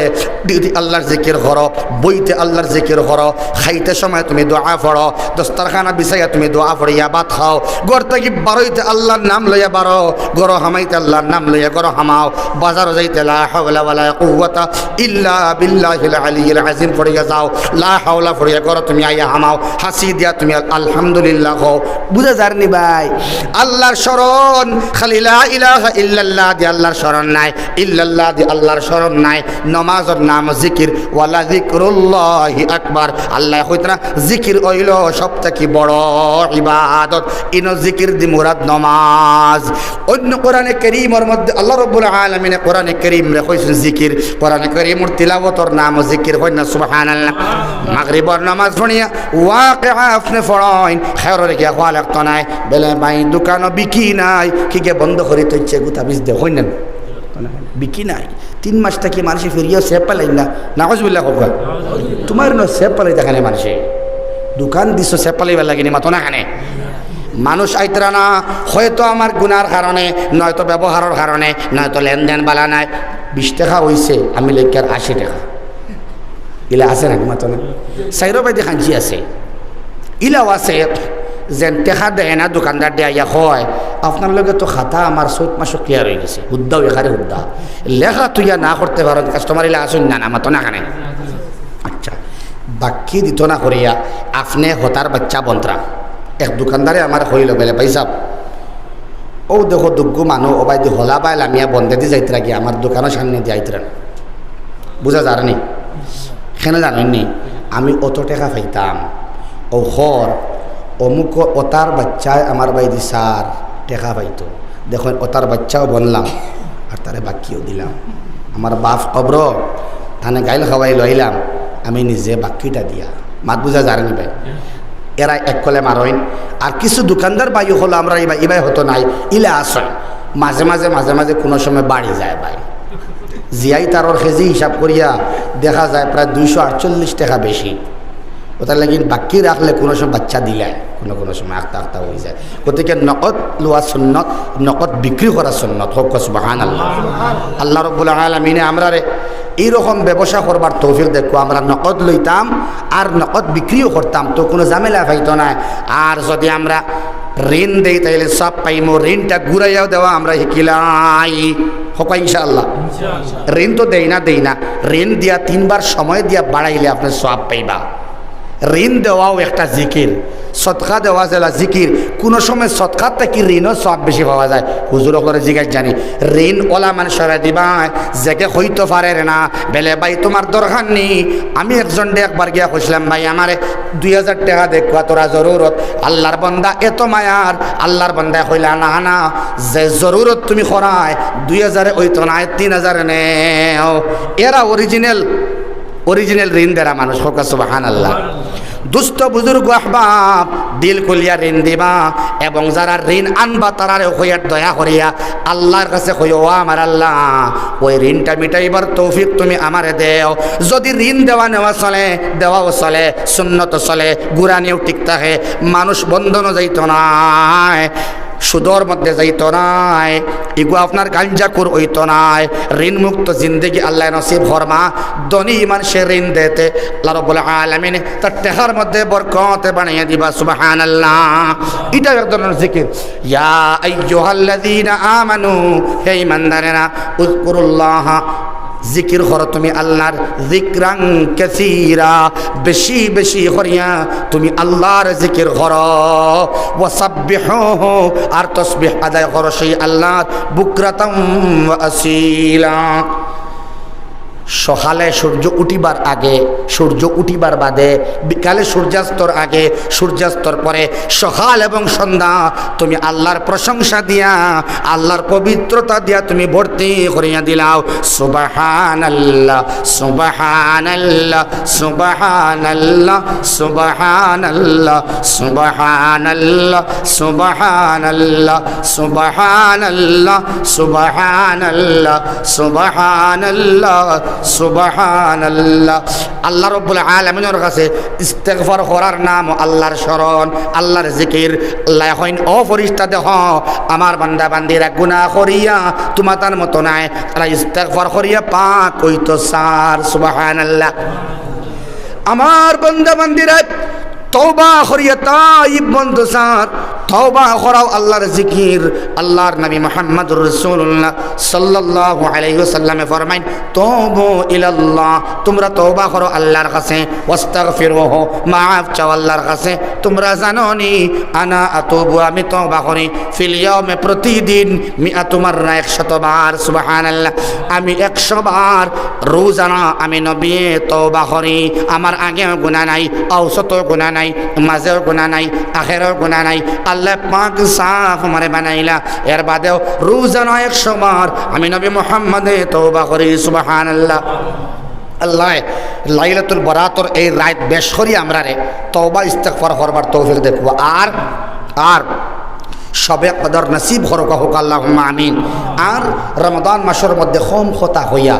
S1: আল্লাহর জিকির করো, বইতে আল্লাহর জিকির করো, খাইতে সময় তুমি দোয়া পড়ো, দস্তারখানা বিছাইয়া তুমি দোয়া পড়িয়া ভাত খাও, ঘর থেকে বারোইতে আল্লাহর নাম লইয়া বারো, ঘর হামাইতে আল্লাহর নাম লইয়া ঘর হামাও, বাজারও যাইতে লা হাওলা ওয়ালা কুওয়াতা ইল্লা বিল্লাহিল আলিয়্যিল আযীম পড়িয়া যাও, লা হাওলা পড়িয়া ঘর তুমি আইয়া হামাও, হাসি দিয়া তুমি আলহামদুলিল্লাহ কও, বুঝা জানি ভাই। আল্লাহর শরণ খালি লা ইলাহা ইল্লাল্লাহ দি আল্লাহর শরণ নাই, ইল্লাল্লাহ দি আল্লাহর শরণ নাই। নমাজের নাম জিকির, ওয়ালা যিকরুল্লাহি আকবার। আল্লাহ কইতরা জিকির হইল সবথেকে বড় ইবাদত, ইনো জিকির দি মুরাদ নমাজ। অন্য কোরআনে কারীমের মধ্যে আল্লাহ রাব্বুল আলামিন কোরআনে কারীম রে কইছেন জিকির, কোরআনে কারীমের তিলাওয়াতর নাম জিকির হয় না সুবহানাল্লাহ। মাগরিবের নামাজ পড়িয়া ওয়াকিআ আপনি পড়াইন খেরর গিয়া হওয়া লাগতো নাই, বেলে ভাই দোকানও বিকি নাই কি গে বন্ধ করি তো ইচ্ছে গুতা বিজ দে হই না বিকি নাই। 3 মাস থেকে মানুষে ফিরিয়েও সেপ পালাই না, নাউজুবিল্লাহ কবা তোমার ন সেপ পালাই দেখানে মানুষে দোকান দিছো সেপ পালাইবার লাগেনি মাতো না খানে মানুষ আইতরা না, হয়তো আমার গুনার কারণে, নয়তো ব্যবহারের কারণে, নয়তো লেনদেন বালা নাই। 20 টাকা হইছে আমি লেখার 80 টাকা ইলা আছে নাকি মাতো না, সাইরো বাইদে খাঞ্চি আছে, ইলাও আছে যেন টেকা দেয় না দোকানদার দেয়া হয় আপনার লগে তো খাতা আমার 7 মাসও ক্লিয়ার হয়ে গেছে, হুদ্দাও এখানে হুদ্দা লেখা তুইয়া না করতে পারো, কাস্টমার ইলা আসুন না মাতো না খানে। আচ্ছা বাকি দিত না করিয়া আপনি হতার বাচ্চা বন্তরা এক দোকানদারে আমার হইল বেলে ভাই সাহেব ও দেখো দুগ্গু মানুষ ও বাইদি হলা বাইল আমিয়া বন্ধে দিয়ে যাইতে রাখি আমার দোকানের সামনে দিয়ে আইতে না, বুঝা জানি সেখানে জানেননি আমি অত টাকা পাইতাম ও হর অমুক ওতার বাচ্চায় আমার বাইদি সার টাকা পাইতো, দেখুন ওতার বাচ্চাও বনলাম আর তারে বাকিও দিলাম, আমার বাপ কবর তানে গাইল খাওয়াই লইলাম, আমি নিজে বাকিটা দিয়া মাত বুঝা জানি ভাই। এরা এক কলে মারইন আর কিছু দোকানদার বাইও হলো আমরা ইবাই হতো নাই ইলা আসয় মাঝে মাঝে মাঝে মাঝে কোনো সময় বাড়ি যায় ভাই জিয়াই তারর কেজি হিসাব করিয়া দেখা যায় প্রায় 248 টাকা বেশি, ওটার লাগি বাকি রাখলে কোনো সময় বাচ্চা দিলায় কোনো সময় আখতা আখতা হয়ে যায়। গতিকে নকদ লোয়া সুন্নত, নকদ বিক্রি করা সুন্নত হোক সুবহানাল্লাহ। আল্লাহ রাব্বুল আলামিনে আমরা এইরকম ব্যবসা করবার তৌফিক দেখো, আমরা নকদ লইতাম আর নকদ বিক্রিও করতাম তো কোনো ঝামেলা পাইতো না। আর যদি আমরা ঋণ দেই তাইলে সব পাইমো, ঋণটা ঘুরাইয়াও দেওয়া আমরা শিকিলাই হোক ইনশাআল্লাহ। ঋণ তো দেই না, ঋণ দিয়া 3 বার সময় দিয়া বাড়াইলে আপনি সব পাইবা। ঋণ দেওয়াও একটা জিকির, সৎকা দেওয়া জেলা জিকির। কোনো সময় সৎকার থেকে ঋণও সব বেশি পাওয়া যায়। হুজুর করে জিজ্ঞাসা জানি ঋণ ওলা মানুষরা দিবা জেগে হইতে পারে না, বেলে ভাই তোমার দরকার নেই। আমি একজন একবার গিয়া কইছিলাম ভাই আমারে 2000 টাকা দেখবা তোরা জরুরত, আল্লাহর বন্দা এত মায়ার। আল্লাহর বন্দা কইলা না না, যে জরুরত তুমি করায় 2000 হইতো না, 3000 নেও। এরা অরিজিনাল ঋণ দেরা মানুষ হোক সুবহানাল্লাহ। দুস্থ বুজুর্গ আহবাব দিল খুলিয়া ঋণ দিবা, এবং যারা ঋণ আনবা তারারে হইয়ার দয়া করিয়া আল্লাহর কাছে কইও আমার আল্লাহ ওই ঋণটা মিটাইবার তৌফিক তুমি আমারে দেও। যদি ঋণ দেওয়া নেওয়া চলে, দেওয়াও চলে, সুন্নত চলে, গুরানিও ঠিক থাকে, মানুষ বন্ধনও যাইত না, সুদর মধ্যে যাইত নাই, ইগো আপনার গাঞ্জাকুর হইত নাই। ঋণ মুক্ত জিন্দেগি আল্লাহ নসিব ফরমা। ধনী মানুষে ঋণ দেতে আল্লাহ রাব্বুল আলামিন তার টেহার মধ্যে বরকত বানিয়ে দিবা সুবহানাল্লাহ। এটা এক ধরনের জিকির। ইয়া আইয়ুহাল্লাযীনা আমানু, হে ঈমানদারেরা, উযকুরুল্লাহ, জিকির করো তুমি আল্লাহর, যিকরান কাসীরা, বেশি বেশি করিয়া তুমি আল্লাহর জিকির করো। ওয়াসাব্বিহুহু, আর তাসবিহ আদায় করো সেই আল্লাহর, বুকরাতাম ওয়া আসীলা। সকালে সূর্য উঠিবার আগে, সূর্য উঠিবার বাদে, বিকালে সূর্যাস্তর আগে, সূর্যাস্তর পরে, সকাল এবং সন্ধ্যা তুমি আল্লাহর প্রশংসা দিয়া, আল্লাহর পবিত্রতা দিয়া তুমি ভর্তি করিয়া দিলাও। সুবহানাল্লাহ সুবহানাল্লাহ সুবহানাল্লাহ সুবহানাল্লাহ সুবহানাল্লাহ সুবহানাল্লাহ সুবহানাল্লাহ সুবহানাল্লাহ সুবহানাল্লাহ সুবহানাল্লাহ। আল্লাহ রাব্বুল আলামিনের কাছে ইস্তেগফার করার নাম আল্লাহর শরণ, আল্লাহর জিকির। আল্লাহ কইন ও ফেরেশতা দেখ আমার বান্দা বান্দিরা গুনাহ করিয়া তোমাদের মতো নাই, তারা ইস্তেগফার করিয়া পাক হইতো সার। সুবহানাল্লাহ। আমার বান্দা বান্দিরা তওবা করিয়া তাইব বন্ধ সার, তওবা করাও আল্লাহর জিকির। আল্লাহর নবী মুহাম্মদুর রাসূলুল্লাহ সাল্লাল্লাহু আলাইহি ওয়াসাল্লামে ফরমাইন তুবু ইলাল্লাহ, তোমরা তওবা করো আল্লাহর কাছে, ওয়াস্তাগফিরুহু, মাফ চাও আল্লাহর কাছে। তোমরা জানো নি আনা আতুবু, আমি তওবা করি, ফিল ইয়াউমে, প্রতিদিন, মিআতু মাররা, 100 বার। সুবহানাল্লাহ। আমি 100 বার রোজানা আমি নবী তওবা করি। আমার আগেও গুনাহ নাই, আওসতও গুনাহ নাই, মাঝেও গুনাহ নাই, আখেরেও গুনাহ নাই। আল্লাহ পাক সাফ আমারে বানাইলা, এর বাদেও রোজানা 100 বার আমি নবী মুহাম্মদে তওবা করি। সুবহানাল্লাহ। আল্লাহ লাইলাতুল বরাতর এই রাত বেশ করি আমরা রে তওবা ইস্তেগফার করবার তৌফিক দেখব। আর সবে কদর নসিব হরক হোক আল্লাহুম্মা আমিন। আর রমজান মাসের মধ্যে কম খতা হইয়া,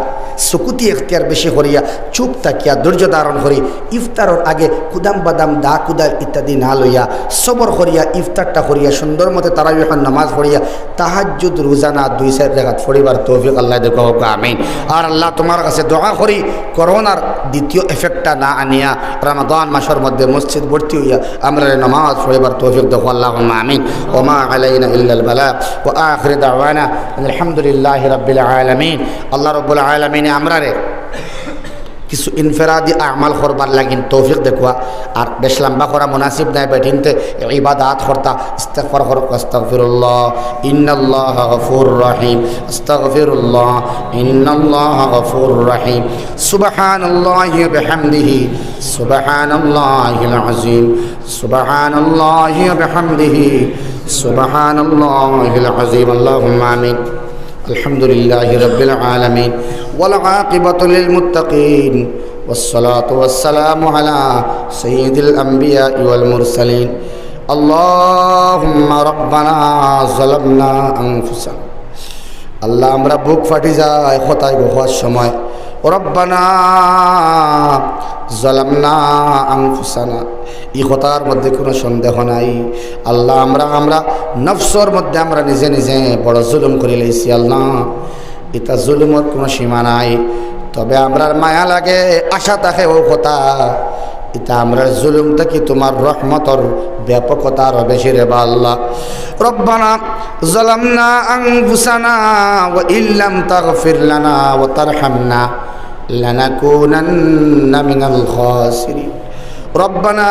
S1: সুকুতি এখতিয়ার বেশি করিয়া, চুপ থাকিয়া, ধৈর্য ধারণ করি, ইফতারের আগে কুদাম বাদাম, দা কুদাল ইত্যাদি না লইয়া সবর করিয়া ইফতারটা করিয়া সুন্দর মতে তারাবিহর নামাজ পড়িয়া তাহাজ্জুদ রোজানা 2-4 রাকাত পড়িবার তৌফিক আল্লাহ দেখ হোক আমিন। আর আল্লাহ তোমার কাছে দোয়া করি করোনার দ্বিতীয় এফেক্টটা না আনিয়া রমজান মাসের মধ্যে মসজিদ ভর্তি হইয়া আমরা নামাজ পড়িবার তৌফিক দেখ আল্লাহুম্মা আমিন। ওমা আলাইনা ইল্লাল বালাগ ওয়া আখির দাওয়ানা আলহামদুলিল্লাহি রাব্বিল আলামিন। আল্লাহ রাব্বুল আলামিন আমরা রে কিছু ইনফেরাদি আমাল করবার লাগিন তৌফিক দেখুয়া। আর বেশ লম্বা করা মুনাসিব নাই, বেঠিনতে ইবাদাত করতা ইস্তেগফার কর। আস্তাগফিরুল্লাহ ইন্নাল্লাহ গফুরুর রহিম, আস্তাগফিরুল্লাহ ইন্নাল্লাহ গফুরুর রহিম, সুবহানাল্লাহি ওয়া বিহামদিহি সুবহানাল্লাহিল আযীম, সুবহানাল্লাহি ওয়া বিহামদিহি সুবহানাল্লাহিল আযীম। আল্লাহুম্মা আমিন। আলহামদুলিল্লাহি রাব্বিল আলামিন ওয়াল আকিবাতু লিল মুত্তাকিন ওয়াসসালাতু ওয়াসসালামু আলা সাইয়্যিদিল আমবিয়া ওয়াল মুরসালিন। আল্লাহুম্মা রাব্বানা যালামনা আনফুসানা, আল্লাহ আমরা বুক ফাটি যায় খতায় গোহার সময়। রব্বানা যালামনা আনফুসানা, এই কথার মধ্যে কোনো সন্দেহ নাই। আল্লাহ আমরা নফসর মধ্যে আমরা নিজে নিজে বড় জুলুম করে লইছি। আল্লাহ এটা জুলুমের কোনো সীমা নাই, তবে আমরার মায়া লাগে, আশা থাকে ও কথা ইতা আমরা জুলুম থেকে তোমার রহমতর ব্যাপকতা আরো বেশি রে বা আল্লাহ। রব্বানা যালামনা আনফুসানা ওয়া ইল্লাম তাগফির লানা ওয়া তারহামনা লানাকুনান্না মিনাল খাসিরিন। ربنا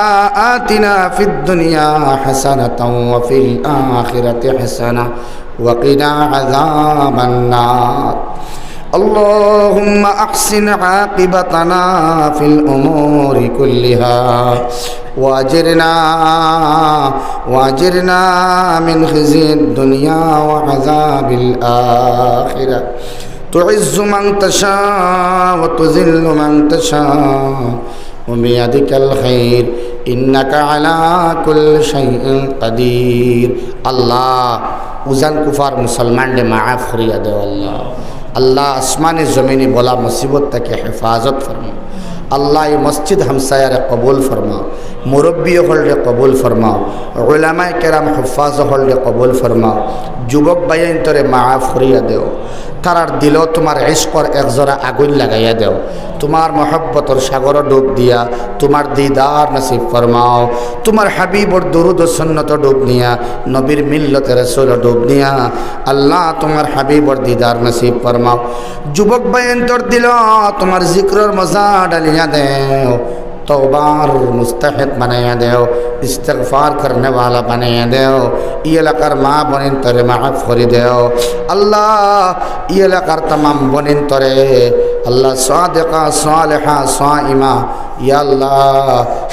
S1: آتنا في الدنيا حسنة وفي الآخرة حسنة وقنا عذاب النار. اللهم أحسن عاقبتنا في الأمور كلها وأجرنا من خزي الدنيا وعذاب الآخرة. تعز من تشاء وتذل من تشاء وبيدك الخير إنك على كل شيء قدير. الله উজান কুফার মুসলমানদের মাফ করিয়া দেও আল্লাহ। আল্লাহ আসমানে জমিনে বলা মুসিবত থেকে হেফাজত ফরমাও আল্লাহ। এই মসজিদ হামসায়ারে কবুল ফরমাও, মুরব্বী হলরে কবুল ফরমাও, উলামায়ে কেরাম হুফাজ হলরে কবুল ফরমাও। যুবক ভাইয়ের তরে মাফ করিয়া দেও, তারার দিল তোমার ইশকর একজোড়া আগুন লাগাইয়া দেও। তোমার মহব্বতর সাগর ডুব দিয়া তোমার দিদার নসিব ফরমাও। তোমার হাবিবর দুরুদ ও সুন্নত ডুব নিয়া নবীর মিল্লতে রাসূল ডুব নিয়া আল্লাহ তোমার হাবিবর দিদার নসিব ফরমাও। যুবক ভাইয়ের দিল তোমার জিক্রর মজা ডালিয়া দেও, तौबार मुस्तहिक बनाया देव, इस्तिग़फ़ार करने वाला बनाया देव। ये लकर माँ बनिन तरे माफ़ करी देव अल्लाह। ये लकर तमाम बनिन तरे अल्लाह सादिक़ा सालिहा साइमा या अल्लाह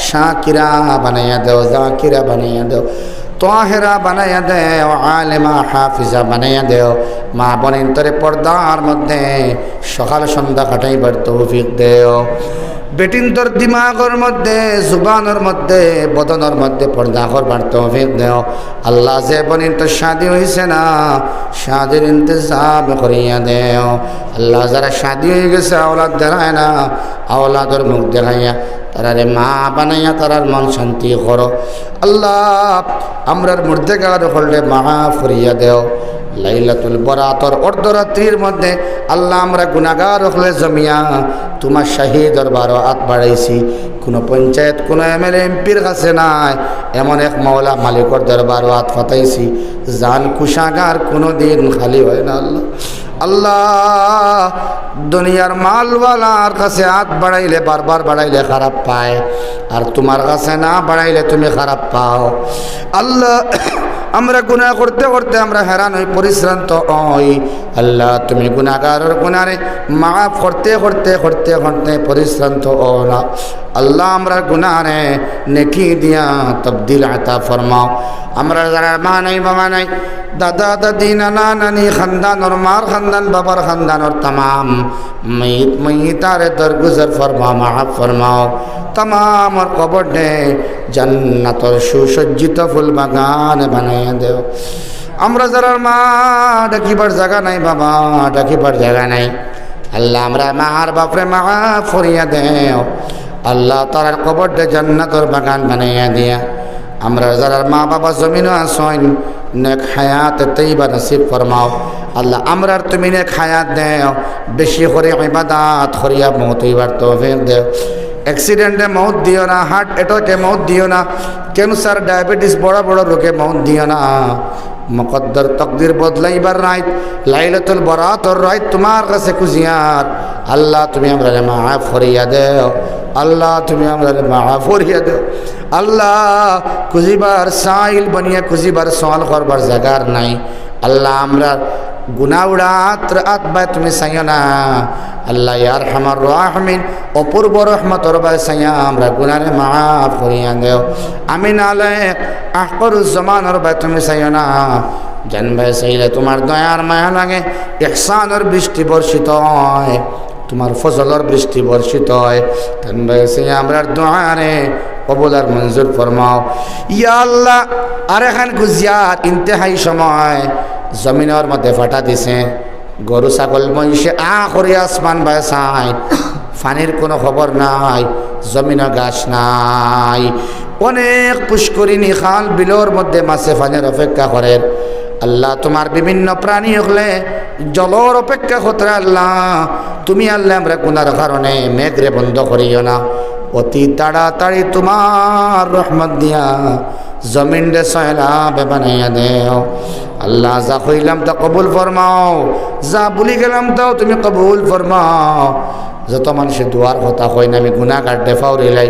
S1: शाकिरा बनाया देव, ज़ाकिरा बनाया देव, ताहिरा बनाया देव, आलिमा हाफिजा बनाया देव। माँ बनिन तरे पर्दार मध्य सकाल सन्ध्या काटाइबार तौफिक देव। बेटिंतर दिमागर मध्य जुबानर मध्य बदनर मध्य पर्दा करबार तौफिक देव अल्लाह। जे बनिन तो शादी हईছে ना शादीर इंतजाम करिया देव अल्लाह। जरा शादी हो गेছে औलाद देखाय ना औलादर मुख देखाइया तारारे माँ बानाइया तारार मन शांति करो अल्लाह। আমরার মুর্দেগার হলরে মাফ করিয়া দেও। লাইলাতুল বরাতর অর্ধরাত্রির মধ্যে আল্লাহ আমরা গুনাহগার হলে জমিয়া তোমার শাহী দরবার হাত বাড়াইছি। কোনো পঞ্চায়েত কোনো এমএলএ এমপির কাছে নাই, এমন এক মাওলা মালিকর দরবার হাত ফাটাইছি। জান কুশাগার কোনো দিন খালি হয় না আল্লাহ। আল্লাহ দুনিয়ার মালওয়ালার কাছে হাত বাড়াইলে বারবার বাড়াইলে খারাপ পায়, আর তোমার কাছে না বাড়াইলে তুমি খারাপ পাও আল্লাহ। আমরা গুনাহ করতে করতে আমরা हैरान হই, পরিশ্রান্ত হই আল্লাহ। তুমি গুনাহগারের গুনাহে মাফ করতে করতে করতে করতে পরিশ্রান্ত হও না আল্লাহ। আমরা গুনাহে নেকি দিয়া তবদিল আতা ফরমাও। আমরা যারা মা নাই বাবা নাই, দাদা দাদি নানা নানি খানদানর মার খানদান বাবার খানদানর तमाम মইত মইতারে দরগুজর ফরমাও, মাফ ফরমাও। तमाम और कबर ने जन्नतर सुसज्जित फुल बागान बनाया देव। আমরা যারা মা ডাকিবার জায়গা নাই বাবা ডাকিবার জায়গা নাই আল্লাহ, আমরা মার বাপরে মাফ করিয়া দেও আল্লাহ। তার কবরটা জান্নাতের বাগান বানাইয়া দিয়া আমরা যারা মা বাবা জমিনও আসইন নেক হায়াত তৈবা নসিব ফরমাও আল্লাহ। আমরার তুমি নেক হায়াত দেও, বেশি করে ইবাদত করিয়া মওত হইবার তৌফিক দেও। एक्सीडेंटे मौत दियो ना, हार्ट अटैके मौत दियो ना, कैंसर डायबिटीज बड़ा बड़ा रोगे मौत दियो ना। मुकद्दर तकदीर बदलाइबार रात लाइलातुल बरात और रात तुम्हार काছে খুঁজিয়ার আল্লাহ। তুমি আমরারে মাফ করিয়া দেও আল্লাহ, তুমি আমরারে মাফ করিয়া দেও আল্লাহ। খুঁজিবার সাইল বানিয়া খুঁজিবার সওয়াল করবার জায়গার নাই আল্লাহ। আমরা গুনাহ উড়াত রাত বাই তুমি চাইও না আল্লাহ। ইয়ার হামার রাহমিন অপূর্ব রহমতর বাই চাইয়া আমরা গুনাহে মাফ করিয়া দেও। আমিন আলাইক আখরুজ্জামানের বাই তুমি চাইও না জানবে চাইলে তোমার দয়ার মায়া লাগে। ইহসানের বৃষ্টি বর্ষিত হয়, তোমার ফজলের বৃষ্টি বর্ষিত হয়। জানবে চাইয়া আমরা দোয়ারে কবুল আর মঞ্জুর ফরমাও ইয়া আল্লাহ। আর এখন গুজিয়াত ইন্তেহাই সময় জমিনের মধ্যে ফাটা দিছে, গরু ছাগল মহিষে করে আসমান বায় চাই, পানির কোনো খবর নাই, জমিনে গাছ নাই। অনেক পুষ্করিণী খাল বিলোর মধ্যে মাছে পানির অপেক্ষা করে আল্লাহ। তোমার বিভিন্ন প্রাণী হলে জলর অপেক্ষা করতে আল্লাহ। তুমি আল্লাহ আমরা গুনার কারণে মেঘরে বন্ধ করিও না, অতি তাড়াতাড়ি তোমার রহমত দিয়া জমিন রে সয়লাবে বানাইয়া দেও আল্লাহ। যা কইলাম তা কবুল ফরমাও, যা ভুলি গেলাম তাও তুমি কবুল ফরমাও। যত মানুষের দুয়ার কথা কই না আমি গুনাহগার দেফাউরি লাই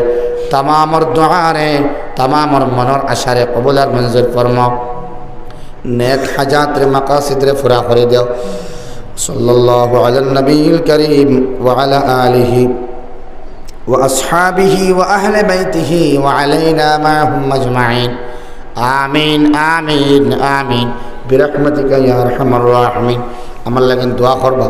S1: তামামর দোয়ারে তামামর মনের আশারে কবুল আর মঞ্জুর ফরমাও। নেক হাজাত রে মাকাসিদ রে ফুরা করে দেও। সাল্লাল্লাহু আলা নবীল করিম ওয়া আলা আলিহি ওয়া আসহাবিহি ওয়া আহলে বাইতিহি ওয়া আলাইনা মাহুম আজমাইন। আমিন আমিন আমিন বিরহমাতিকা ইয়া আরহামার রাহিমিন। আমার লাগেন দোয়া করবা।